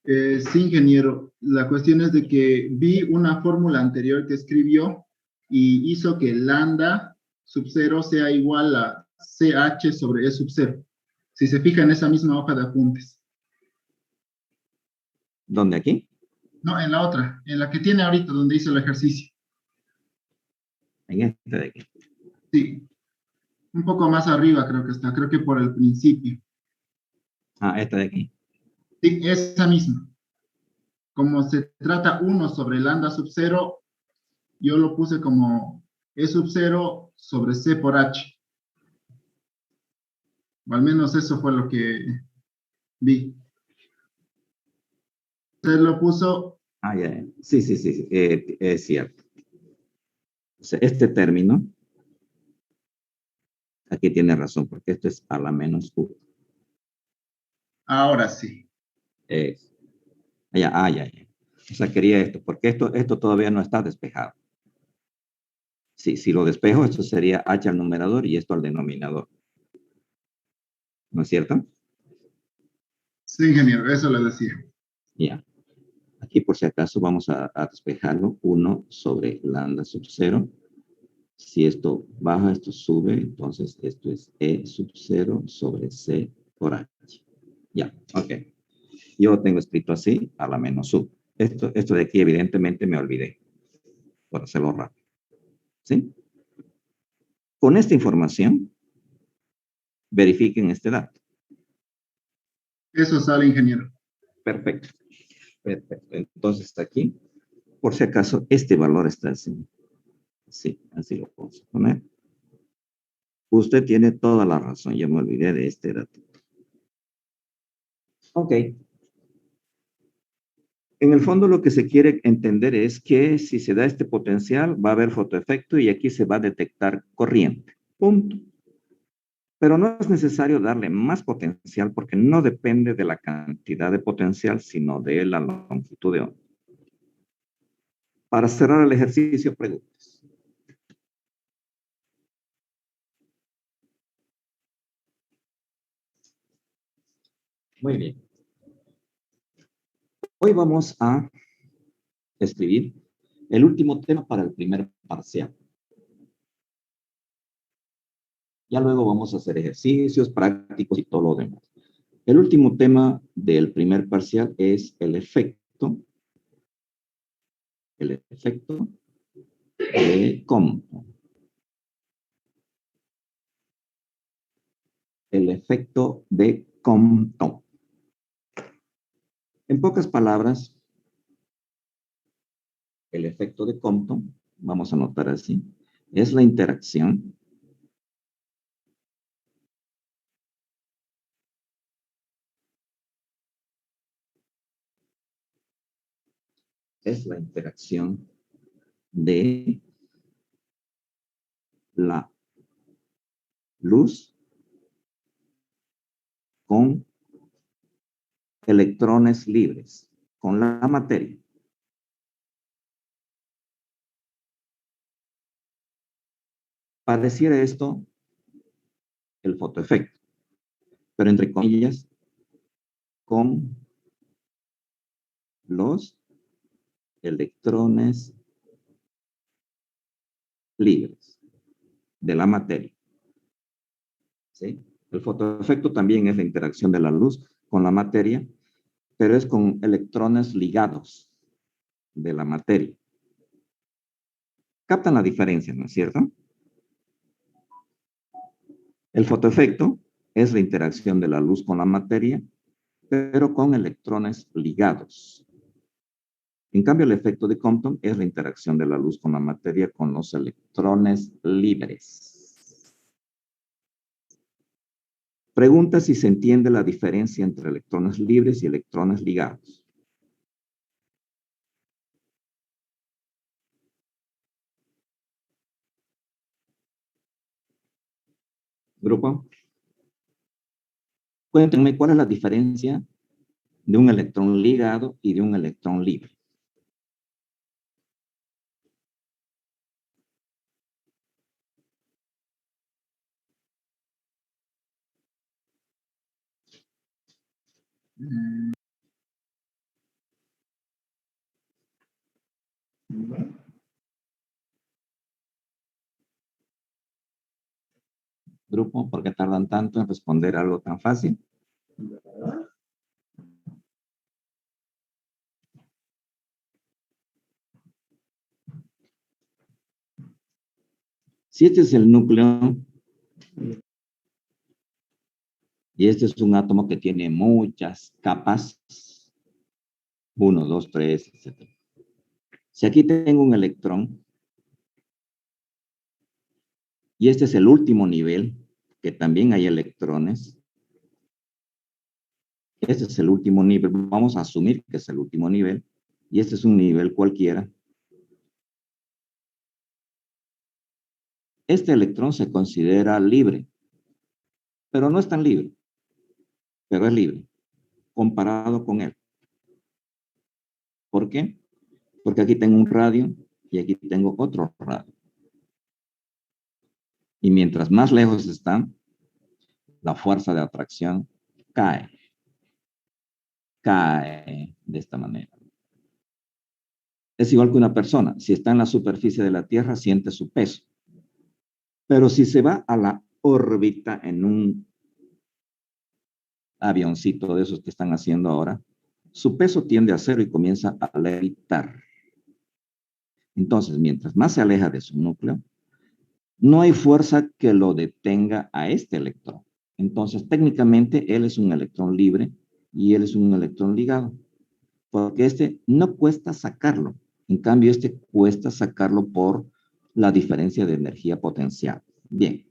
Sí, ingeniero. La cuestión es de que vi una fórmula anterior que escribió y hizo que lambda sub 0 sea igual a CH sobre E sub 0. Si se fija en esa misma hoja de apuntes. ¿Dónde aquí? No, en la otra, en la que tiene ahorita donde hizo el ejercicio. En este de aquí. Sí, un poco más arriba creo que está, creo que por el principio. Ah, esta de aquí. Sí, esa misma. Como se trata 1 sobre lambda sub 0, yo lo puse como E sub 0 sobre C por H. O al menos eso fue lo que vi. Usted lo puso, Ah, ya. Sí, sí, sí, sí. Es cierto. O sea, este término, aquí tiene razón, porque esto es a la menos U. Ahora sí. Es. Ya. O sea, quería esto, porque esto todavía no está despejado. Si lo despejo, esto sería h al numerador y esto al denominador. ¿No es cierto? Sí, ingeniero, eso le decía. Ya. Aquí, por si acaso, vamos a despejarlo. 1 sobre lambda sub 0. Si esto baja, esto sube, entonces esto es E sub 0 sobre C por H. Ya, ok. Yo lo tengo escrito así, a la menos sub. Esto de aquí, evidentemente, me olvidé. Por hacerlo rápido. ¿Sí? Con esta información, verifiquen este dato. Eso sale, ingeniero. Perfecto. Perfecto. Entonces, aquí, por si acaso, este valor está así. Sí, así lo vamos a poner. Usted tiene toda la razón. Yo me olvidé de este dato. Ok. En el fondo lo que se quiere entender es que si se da este potencial, va a haber fotoefecto y aquí se va a detectar corriente. Punto. Pero no es necesario darle más potencial porque no depende de la cantidad de potencial, sino de la longitud de onda. Para cerrar el ejercicio, preguntas. Muy bien. Hoy vamos a escribir el último tema para el primer parcial. Ya luego vamos a hacer ejercicios prácticos y todo lo demás. El último tema del primer parcial es el efecto de Compton. El efecto de Compton. En pocas palabras, el efecto de Compton, vamos a anotar así, es la interacción de la luz con electrones libres, con la materia. Pareciera esto el fotoefecto, pero entre comillas, con los electrones libres de la materia. ¿Sí? El fotoefecto también es la interacción de la luz con la materia, pero es con electrones ligados de la materia. ¿Captan la diferencia, no es cierto? El fotoefecto es la interacción de la luz con la materia, pero con electrones ligados. En cambio, el efecto de Compton es la interacción de la luz con la materia con los electrones libres. Pregunta si se entiende la diferencia entre electrones libres y electrones ligados. Grupo, cuéntenme cuál es la diferencia de un electrón ligado y de un electrón libre. Grupo, ¿por qué tardan tanto en responder algo tan fácil? Si este es el núcleo y este es un átomo que tiene muchas capas, 1, 2, 3, etc. Si aquí tengo un electrón y este es el último nivel, que también hay electrones, este es el último nivel, vamos a asumir que es el último nivel, y este es un nivel cualquiera. Este electrón se considera libre, pero no es tan libre, pero es libre. comparado con él. ¿Por qué? Porque aquí tengo un radio y aquí tengo otro radio. Y mientras más lejos están, la fuerza de atracción cae. Cae de esta manera. Es igual que una persona. Si está en la superficie de la Tierra, siente su peso. Pero si se va a la órbita en un avioncito de esos que están haciendo ahora, su peso tiende a cero y comienza a levitar. Entonces, mientras más se aleja de su núcleo, no hay fuerza que lo detenga a este electrón. Entonces, técnicamente, él es un electrón libre y él es un electrón ligado, porque este no cuesta sacarlo. En cambio, este cuesta sacarlo por la diferencia de energía potencial. Bien,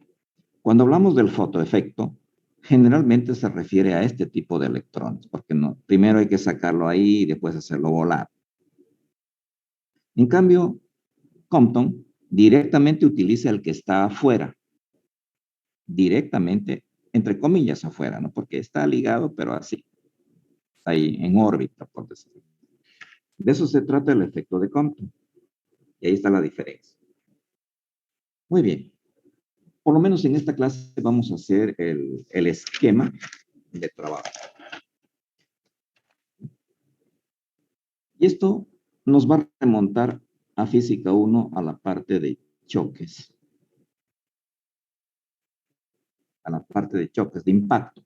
cuando hablamos del fotoefecto, generalmente se refiere a este tipo de electrones, porque no, primero hay que sacarlo ahí y después hacerlo volar. En cambio, Compton directamente utiliza el que está afuera, directamente, entre comillas, afuera, ¿no? Porque está ligado, pero así, está ahí en órbita, por decirlo. De eso se trata el efecto de Compton. Y ahí está la diferencia. Muy bien. Por lo menos en esta clase vamos a hacer el esquema de trabajo. Y esto nos va a remontar a Física 1 a la parte de choques. A la parte de choques, de impacto.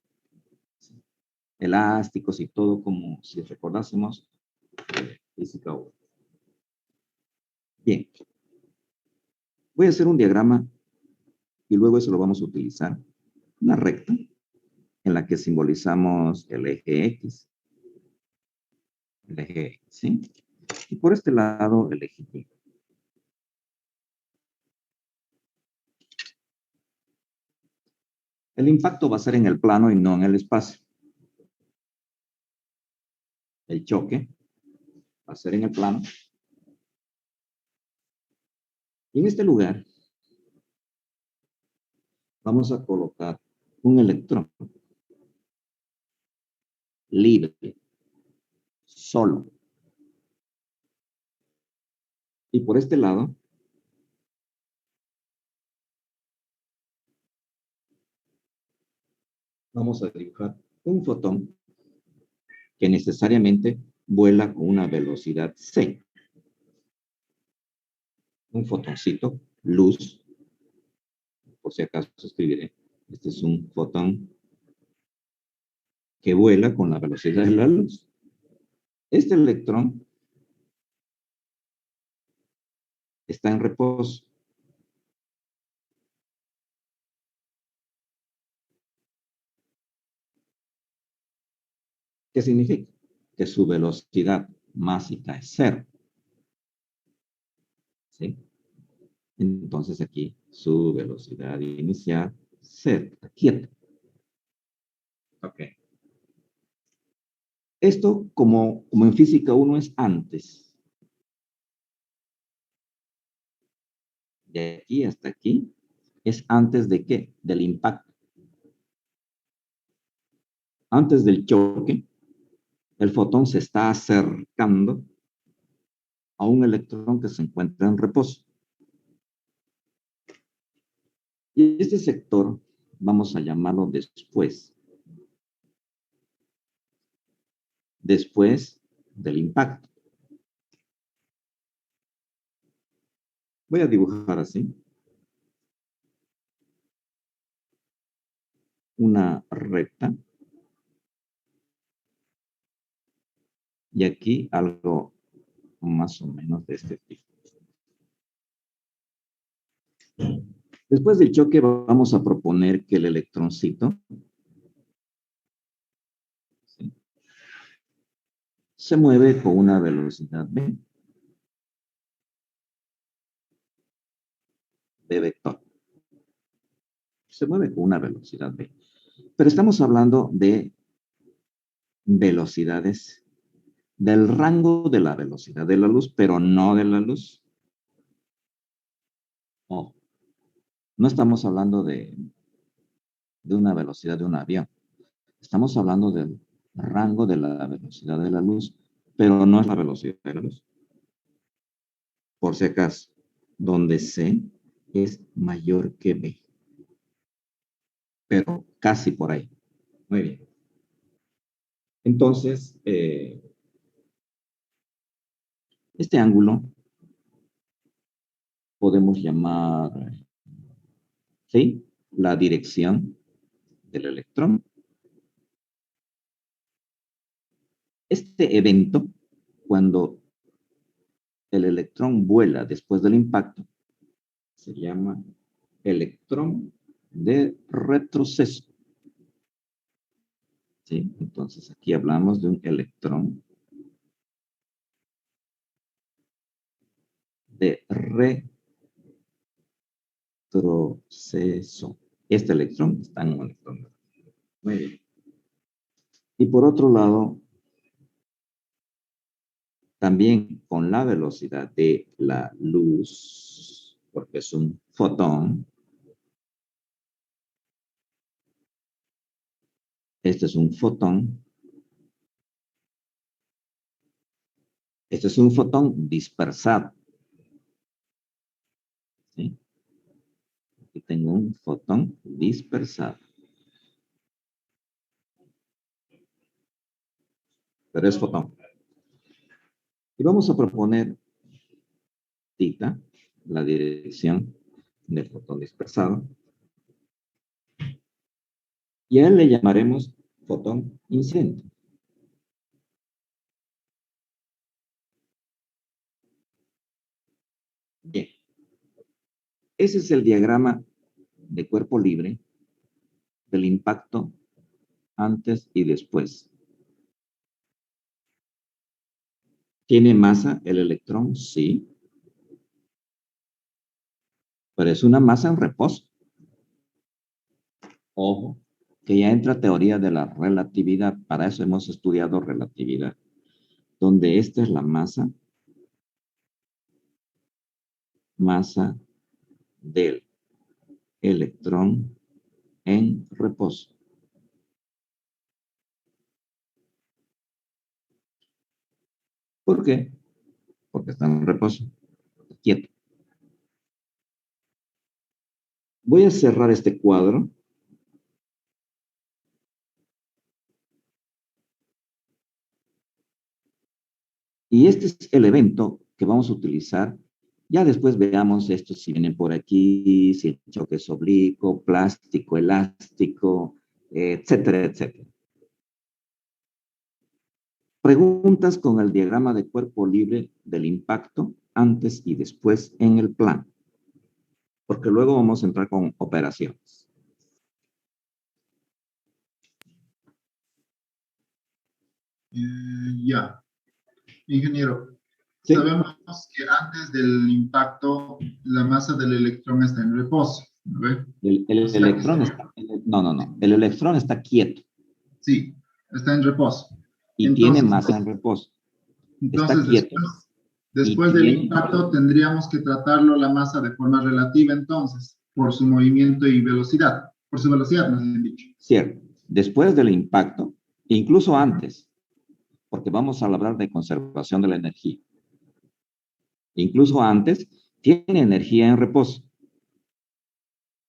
Elásticos y todo como si recordásemos Física 1. Bien. Voy a hacer un diagrama y luego eso lo vamos a utilizar. Una recta en la que simbolizamos el eje X. El eje X, ¿sí? Y por este lado el eje Y. El impacto va a ser en el plano y no en el espacio. El choque va a ser en el plano. Y en este lugar vamos a colocar un electrón libre, solo. Y por este lado vamos a dibujar un fotón que necesariamente vuela con una velocidad c. Un fotoncito, luz, por si acaso escribiré. Este es un fotón que vuela con la velocidad de la luz. Este electrón está en reposo. ¿Qué significa? Que su velocidad másica es cero. ¿Sí? Entonces aquí su velocidad inicial cero, quieta. Ok. Esto, como en física 1, es antes. De aquí hasta aquí, es antes de qué? Del impacto. Antes del choque, el fotón se está acercando a un electrón que se encuentra en reposo. Y este sector, vamos a llamarlo después. Después del impacto. Voy a dibujar así. Una recta. Y aquí algo más o menos de este tipo. Después del choque vamos a proponer que el electroncito se mueve con una velocidad v. De vector. Se mueve con una velocidad v. Pero estamos hablando de velocidades del rango de la velocidad de la luz, pero no de la luz. Oh, no estamos hablando de una velocidad de un avión. Estamos hablando de rango de la velocidad de la luz, pero no es la velocidad de la luz. Por si acaso, donde C es mayor que B, pero casi por ahí. Muy bien. Entonces, este ángulo podemos llamar, ¿sí?, la dirección del electrón. Este evento, cuando el electrón vuela después del impacto, se llama electrón de retroceso. ¿Sí? Entonces, aquí hablamos de un electrón de retroceso. Este electrón está en un electrón. Muy bien. Y por otro lado, también con la velocidad de la luz, porque es un fotón. Este es un fotón. Este es un fotón dispersado. ¿Sí? Aquí tengo un fotón dispersado. Pero es fotón. Y vamos a proponer θ, la dirección del fotón dispersado. Y a él le llamaremos fotón incidente. Bien. Ese es el diagrama de cuerpo libre del impacto antes y después. ¿Tiene masa el electrón? Sí. Pero es una masa en reposo. Ojo, que ya entra teoría de la relatividad. Para eso hemos estudiado relatividad, donde esta es la masa del electrón en reposo. ¿Por qué? Porque está en reposo, quieto. Voy a cerrar este cuadro. Y este es el evento que vamos a utilizar. Ya después veamos esto, si vienen por aquí, si el choque es oblicuo, plástico, elástico, etcétera, etcétera. Preguntas con el diagrama de cuerpo libre del impacto antes y después en el plan. Porque luego vamos a entrar con operaciones. Ya. Ingeniero, ¿Sí? sabemos que antes del impacto la masa del electrón está en reposo, ¿no ve? El O sea que electrón está... No. El electrón está quieto sí, está en reposo. y tiene Entonces, masa en reposo. Está entonces quieto y después del tiene... impacto tendríamos que tratarlo la masa de forma relativa entonces, por su movimiento y velocidad, por su velocidad, más bien dicho. Cierto. Después del impacto, incluso antes, porque vamos a hablar de conservación de la energía. Incluso antes, tiene energía en reposo.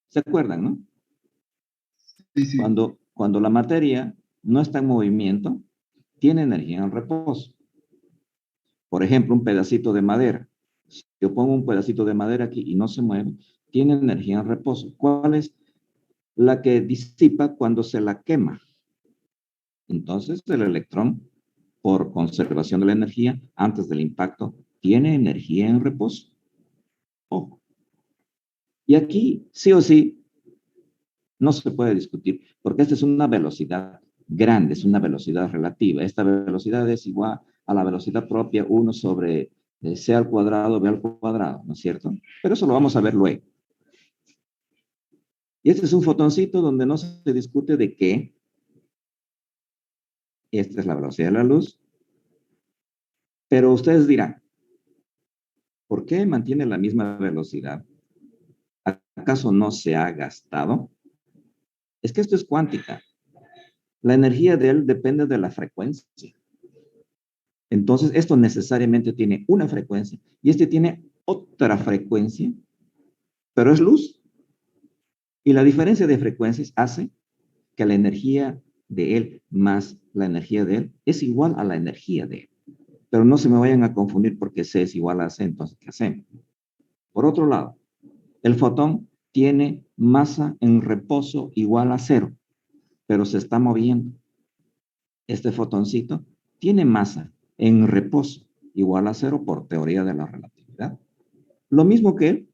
¿Se acuerdan, no? Sí, sí. Cuando la materia no está en movimiento, tiene energía en reposo. Por ejemplo, un pedacito de madera. Si yo pongo un pedacito de madera aquí y no se mueve, tiene energía en reposo. ¿Cuál es la que disipa cuando se la quema? Entonces, el electrón, por conservación de la energía, antes del impacto, tiene energía en reposo. Ojo. Y aquí, sí o sí, no se puede discutir, porque esta es una velocidad grande, es una velocidad relativa. Esta velocidad es igual a la velocidad propia 1 sobre c al cuadrado, b al cuadrado, ¿no es cierto? Pero eso lo vamos a ver luego. Y este es un fotoncito donde no se discute de qué. Esta es la velocidad de la luz. Pero ustedes dirán, ¿por qué mantiene la misma velocidad? ¿Acaso no se ha gastado? Es que esto es cuántica. La energía de él depende de la frecuencia. Entonces, esto necesariamente tiene una frecuencia y este tiene otra frecuencia, pero es luz. Y la diferencia de frecuencias hace que la energía de él más la energía de él es igual a la energía de él. Pero no se me vayan a confundir porque C es igual a C, entonces, ¿qué hacemos? Por otro lado, el fotón tiene masa en reposo igual a 0, pero se está moviendo. Este fotoncito tiene masa en reposo igual a 0 por teoría de la relatividad. Lo mismo que él.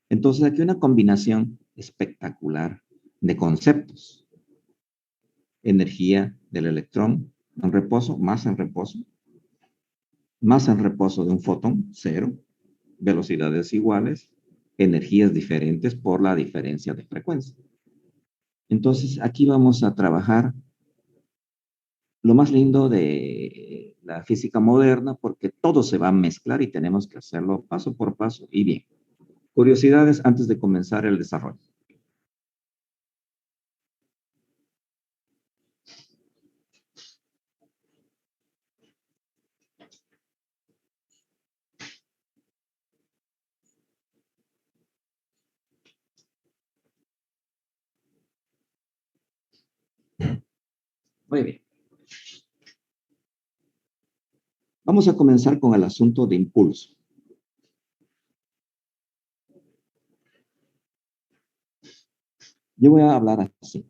Entonces, aquí una combinación espectacular de conceptos. Energía del electrón en reposo, masa en reposo de un fotón, 0, velocidades iguales, energías diferentes por la diferencia de frecuencia. Entonces, aquí vamos a trabajar lo más lindo de la física moderna, porque todo se va a mezclar y tenemos que hacerlo paso por paso y bien. Curiosidades antes de comenzar el desarrollo. Muy bien. Vamos a comenzar con el asunto de impulso. Yo voy a hablar así.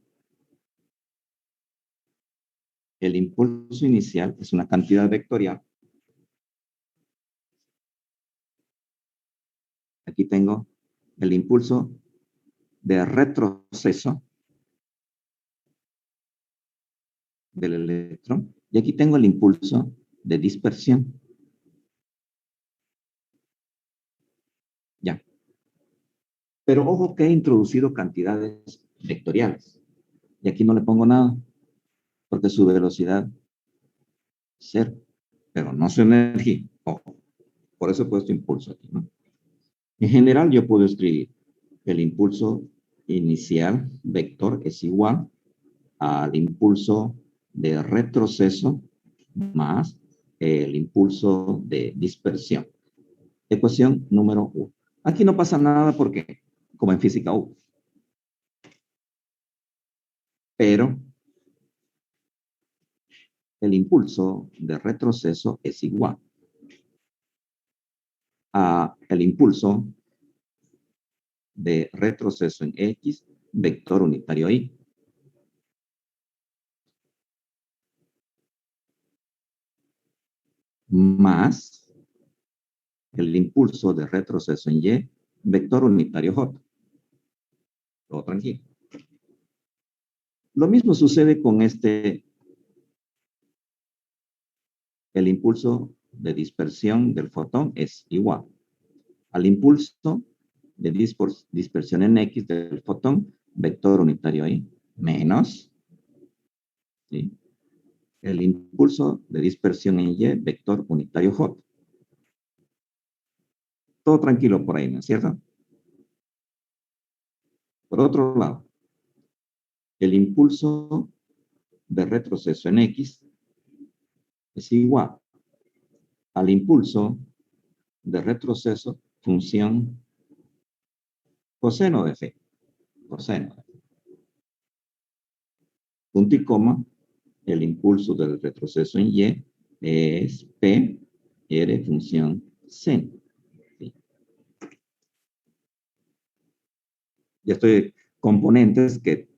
El impulso inicial es una cantidad vectorial. Aquí tengo el impulso de retroceso del electrón. Y aquí tengo el impulso de dispersión. Ya. Pero ojo que he introducido cantidades vectoriales. Y aquí no le pongo nada, porque su velocidad es 0, pero no su energía. Ojo. Por eso he puesto impulso aquí, ¿no? En general, yo puedo escribir el impulso inicial vector es igual al impulso de retroceso más el impulso de dispersión. Ecuación número 1. Aquí no pasa nada porque, como en física 1. Pero el impulso de retroceso es igual a el impulso de retroceso en X, vector unitario Y. Más el impulso de retroceso en Y, vector unitario J. Todo tranquilo. Lo mismo sucede con el impulso de dispersión del fotón es igual al impulso de dispersión en X del fotón, vector unitario Y, menos, ¿sí?, el impulso de dispersión en Y, vector unitario J. Todo tranquilo por ahí, ¿no es cierto? Por otro lado, el impulso de retroceso en X es igual al impulso de retroceso función coseno de phi. Coseno. Punto y coma, el impulso del retroceso en Y es P R función seno. ¿Sí? Ya estoy componentes que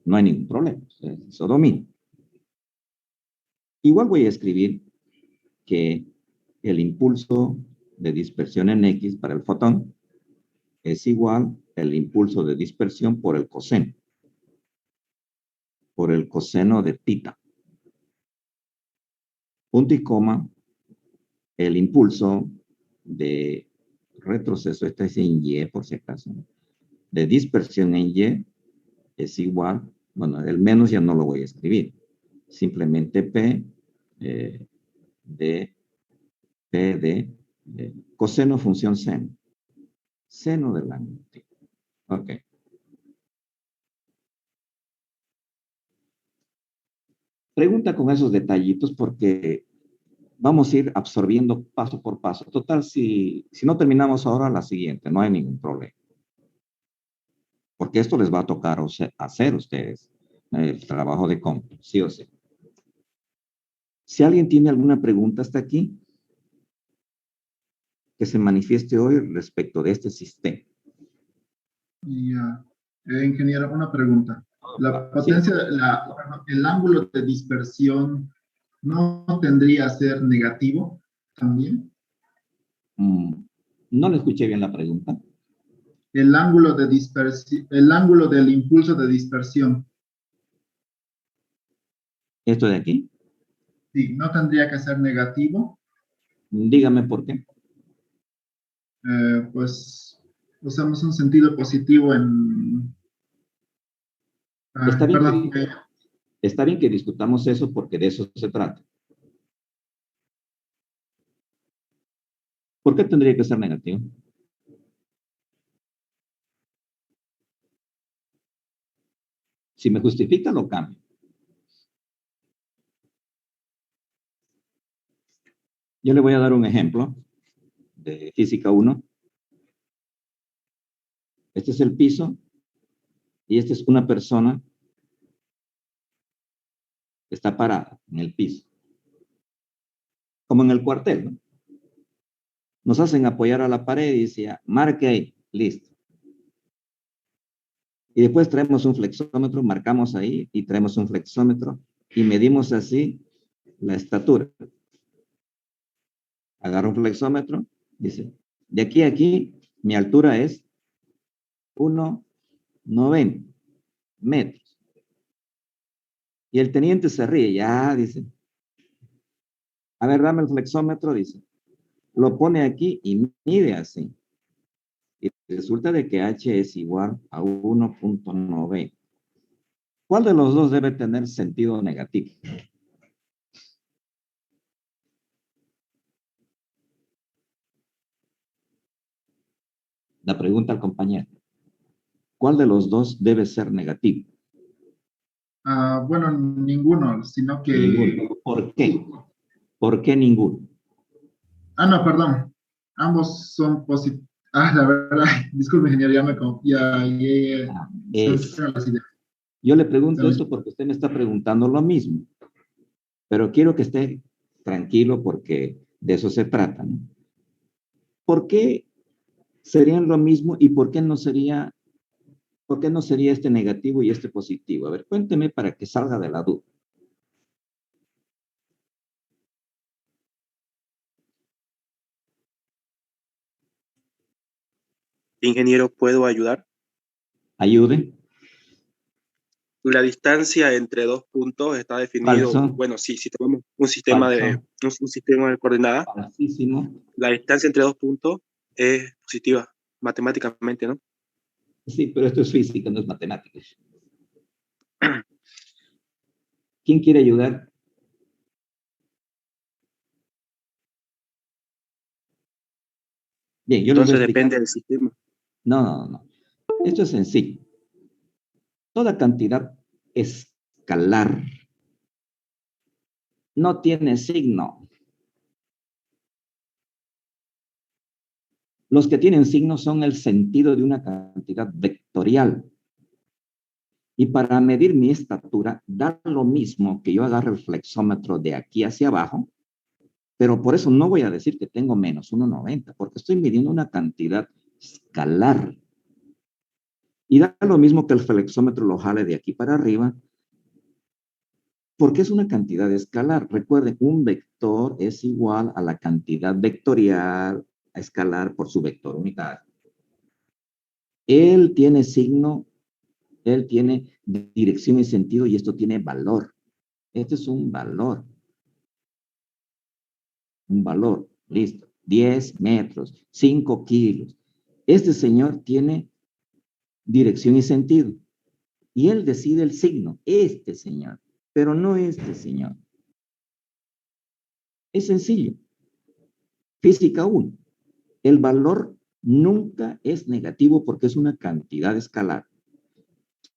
no hay ningún problema. Eso domina. Igual voy a escribir que el impulso de dispersión en X para el fotón es igual al impulso de dispersión por el coseno de tita. Punto y coma, el impulso de retroceso, este es en Y por si acaso, de dispersión en Y es igual, bueno, el menos ya no lo voy a escribir, simplemente P de coseno función seno del ángulo. Ok. Pregunta con esos detallitos porque vamos a ir absorbiendo paso por paso. Total, si no terminamos ahora, la siguiente, no hay ningún problema. Porque esto les va a tocar hacer ustedes el trabajo de cómputo, sí o sí. Si alguien tiene alguna pregunta hasta aquí, que se manifieste hoy respecto de este sistema. Ya. Ingeniero, una pregunta. La Sí. potencia, el ángulo de dispersión no tendría que ser negativo también. No le escuché bien la pregunta. El ángulo de dispersión, el ángulo del impulso de dispersión, ¿Esto de aquí? sí, no tendría que ser negativo. Dígame por qué. Pues usamos un sentido positivo en... Está bien, perdón. está bien que discutamos eso porque de eso se trata. ¿Por qué tendría que ser negativo? Si me justifica, lo cambio. Yo le voy a dar un ejemplo de física 1. Este es el piso y esta es una persona que está parada en el piso. Como en el cuartel, ¿no? Nos hacen apoyar a la pared y decía, marque ahí, listo. Y después traemos un flexómetro, marcamos ahí y traemos un flexómetro y medimos así la estatura. Agarro un flexómetro, dice, de aquí a aquí, mi altura es 1,90 metros. Y el teniente se ríe, ya, dice. A ver, dame el flexómetro, dice. Lo pone aquí y mide así. Y resulta de que H es igual a 1,90. ¿Cuál de los dos debe tener sentido negativo? La pregunta al compañero. ¿Cuál de los dos debe ser negativo? Bueno, ninguno, sino que... Ninguno. ¿Por qué? ¿Por qué ninguno? No, perdón. Ambos son positivos. La verdad, disculpe, ingeniero, se me Es, fueron las ideas. yo le pregunto esto porque usted me está preguntando lo mismo, pero quiero que esté tranquilo porque de eso se trata, ¿no? ¿Por qué serían lo mismo y por qué no sería este negativo y este positivo? A ver, cuénteme para que salga de la duda. Ingeniero, ¿puedo ayudar? Ayude. La distancia entre dos puntos está definido, Falso. bueno, sí, si tenemos un sistema de coordenadas, Falsísimo. la distancia entre dos puntos es positiva matemáticamente, ¿no? Sí, pero esto es física, no es matemática. ¿Quién quiere ayudar? Bien, yo les voy a Entonces explicar. depende del sistema. No. Esto es sencillo. Toda cantidad escalar no tiene signo. Los que tienen signo son el sentido de una cantidad vectorial. Y para medir mi estatura, da lo mismo que yo agarre el flexómetro de aquí hacia abajo, pero por eso no voy a decir que tengo menos 1,90, porque estoy midiendo una cantidad escalar. Y da lo mismo que el flexómetro lo jale de aquí para arriba, porque es una cantidad escalar. Recuerden, un vector es igual a la cantidad vectorial a escalar por su vector unitario. Él tiene signo, él tiene dirección y sentido y esto tiene valor. Este es un valor. Un valor, listo. 10 metros, 5 kilos. Este señor tiene dirección y sentido. Y él decide el signo, este señor, pero no este señor. Es sencillo. Física 1. El valor nunca es negativo porque es una cantidad escalar.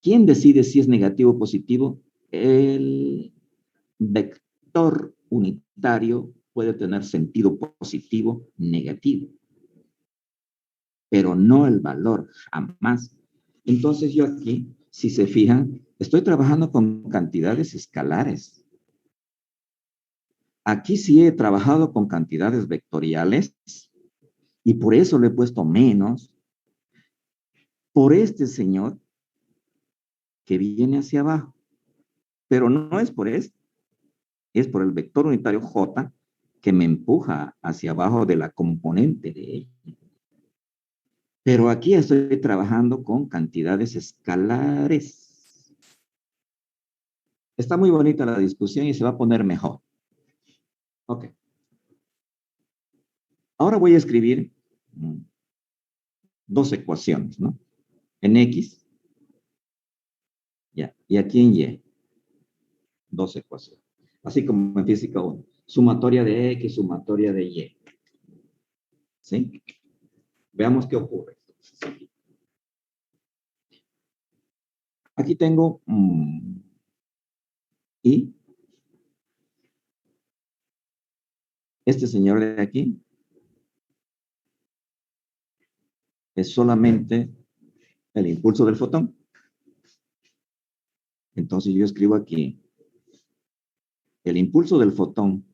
¿Quién decide si es negativo o positivo? El vector unitario puede tener sentido positivo, negativo, pero no el valor, jamás. Entonces yo aquí, si se fijan, estoy trabajando con cantidades escalares. Aquí sí he trabajado con cantidades vectoriales y por eso le he puesto menos por este señor que viene hacia abajo. Pero no es por este, es por el vector unitario J que me empuja hacia abajo de la componente de ella. Pero aquí estoy trabajando con cantidades escalares. Está muy bonita la discusión y se va a poner mejor. Ok. Ahora voy a escribir dos ecuaciones, ¿no? En X, ya, y aquí en Y, dos ecuaciones. Así como en física 1, sumatoria de X, sumatoria de Y. ¿Sí? Veamos qué ocurre. Aquí tengo y este señor de aquí es solamente el impulso del fotón. Entonces yo escribo aquí el impulso del fotón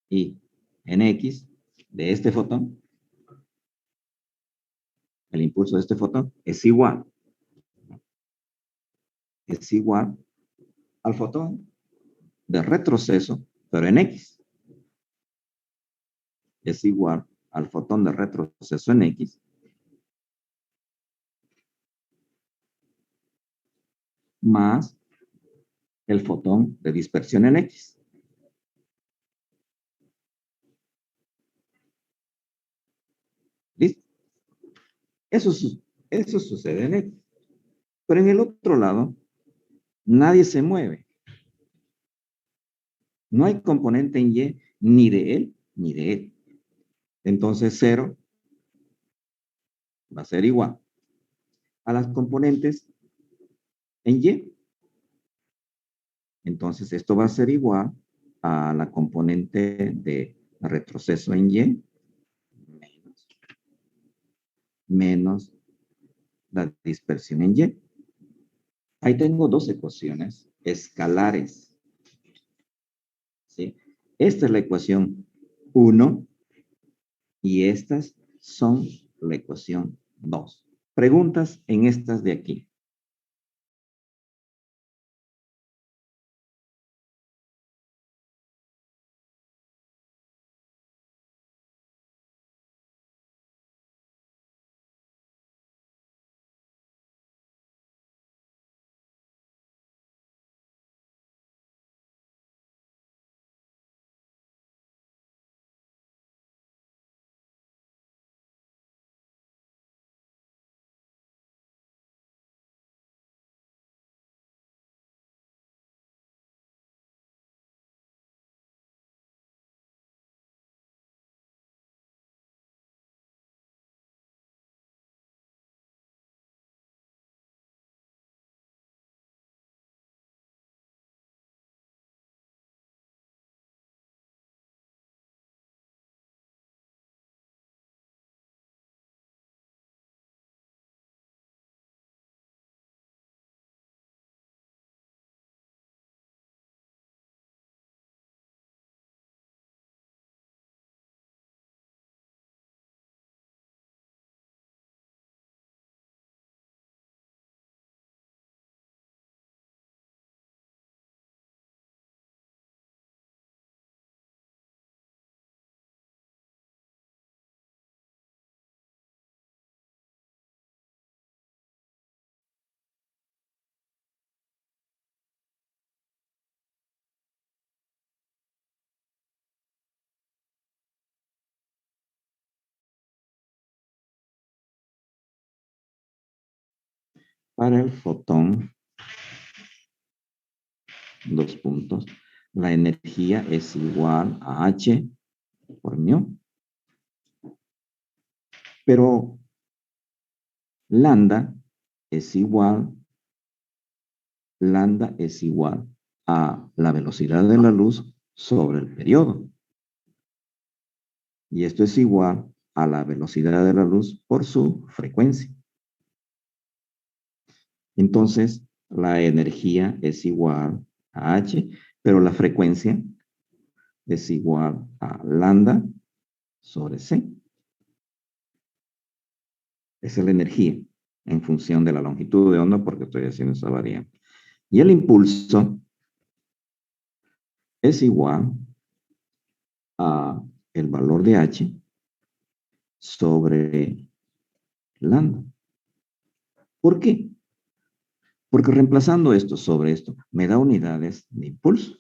y en X de este fotón, el impulso de este fotón es igual al fotón de retroceso, pero en X. Es igual al fotón de retroceso en X más el fotón de dispersión en X. ¿Listo? Eso sucede en X. Pero en el otro lado, nadie se mueve. No hay componente en Y ni de él ni de él. Entonces 0 va a ser igual a las componentes en Y. Entonces esto va a ser igual a la componente de retroceso en Y menos la dispersión en Y. Ahí tengo dos ecuaciones escalares. ¿Sí? Esta es la ecuación 1 y estas son la ecuación 2. Preguntas en estas de aquí. Para el fotón, dos puntos, la energía es igual a H por mu. Pero lambda es igual a la velocidad de la luz sobre el periodo. Y esto es igual a la velocidad de la luz por su frecuencia. Entonces, la energía es igual a H, pero la frecuencia es igual a lambda sobre C. Esa es la energía en función de la longitud de onda porque estoy haciendo esa variable. Y el impulso es igual a el valor de H sobre lambda. ¿Por qué? Porque reemplazando esto sobre esto me da unidades de impulso.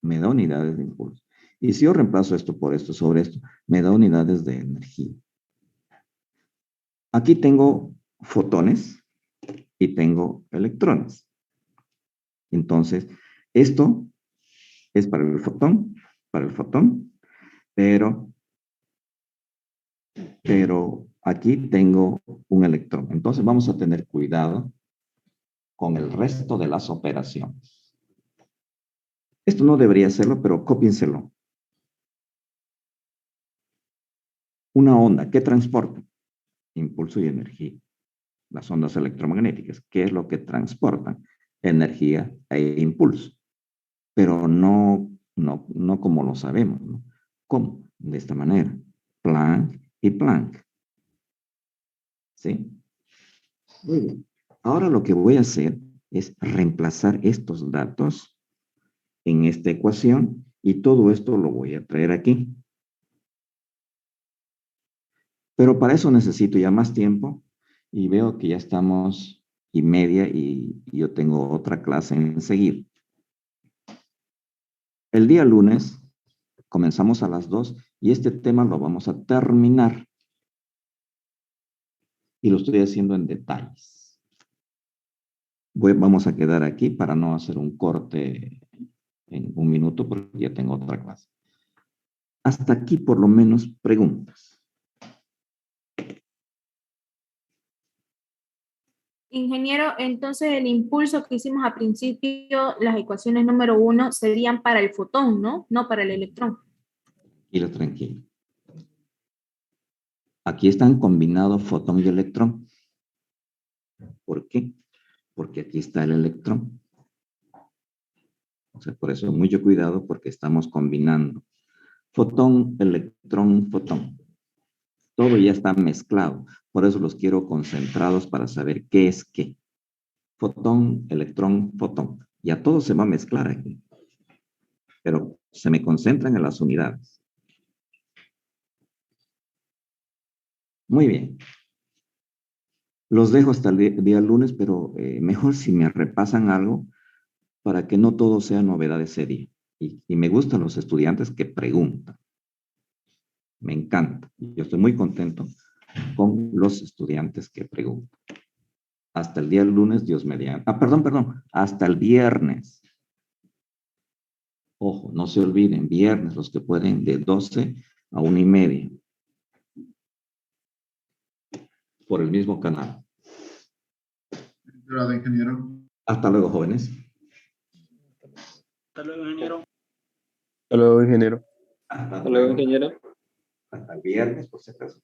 Me da unidades de impulso. Y si yo reemplazo esto por esto sobre esto, me da unidades de energía. Aquí tengo fotones y tengo electrones. Entonces, esto es para el fotón, pero aquí tengo un electrón. Entonces, vamos a tener cuidado con el resto de las operaciones. Esto no debería hacerlo, pero cópienselo. Una onda, ¿qué transporta? Impulso y energía. Las ondas electromagnéticas, ¿qué es lo que transportan? Energía e impulso. Pero no como lo sabemos, ¿no? ¿Cómo? De esta manera. Planck y Planck. ¿Sí? Muy bien. Ahora lo que voy a hacer es reemplazar estos datos en esta ecuación y todo esto lo voy a traer aquí. Pero para eso necesito ya más tiempo y veo que ya estamos y media y yo tengo otra clase enseguida. El día lunes comenzamos a las 2 y este tema lo vamos a terminar. Y lo estoy haciendo en detalles. Vamos a quedar aquí para no hacer un corte en un minuto porque ya tengo otra clase. Hasta aquí por lo menos preguntas. Ingeniero, entonces el impulso que hicimos al principio, las ecuaciones número 1 serían para el fotón, ¿no? No para el electrón. Tranquilo, tranquilo. Aquí están combinados fotón y electrón. ¿Por qué? Porque aquí está el electrón. O sea, por eso mucho cuidado porque estamos combinando fotón, electrón, fotón. Todo ya está mezclado. Por eso los quiero concentrados para saber qué es qué. Fotón, electrón, fotón. Ya todo se va a mezclar aquí. Pero se me concentran en las unidades. Muy bien. Los dejo hasta el día lunes, pero mejor si me repasan algo para que no todo sea novedad ese día. Y me gustan los estudiantes que preguntan. Me encanta. Yo estoy muy contento con los estudiantes que preguntan. Hasta el día lunes, Dios mediante. Perdón. Hasta el viernes. Ojo, no se olviden, viernes, los que pueden de 12 a 1:30. Por el mismo canal. Grado, ingeniero. Hasta luego, jóvenes. Hasta luego, ingeniero. Hasta luego, ingeniero. Hasta Hasta luego, ingeniero. Hasta el viernes, por si acaso.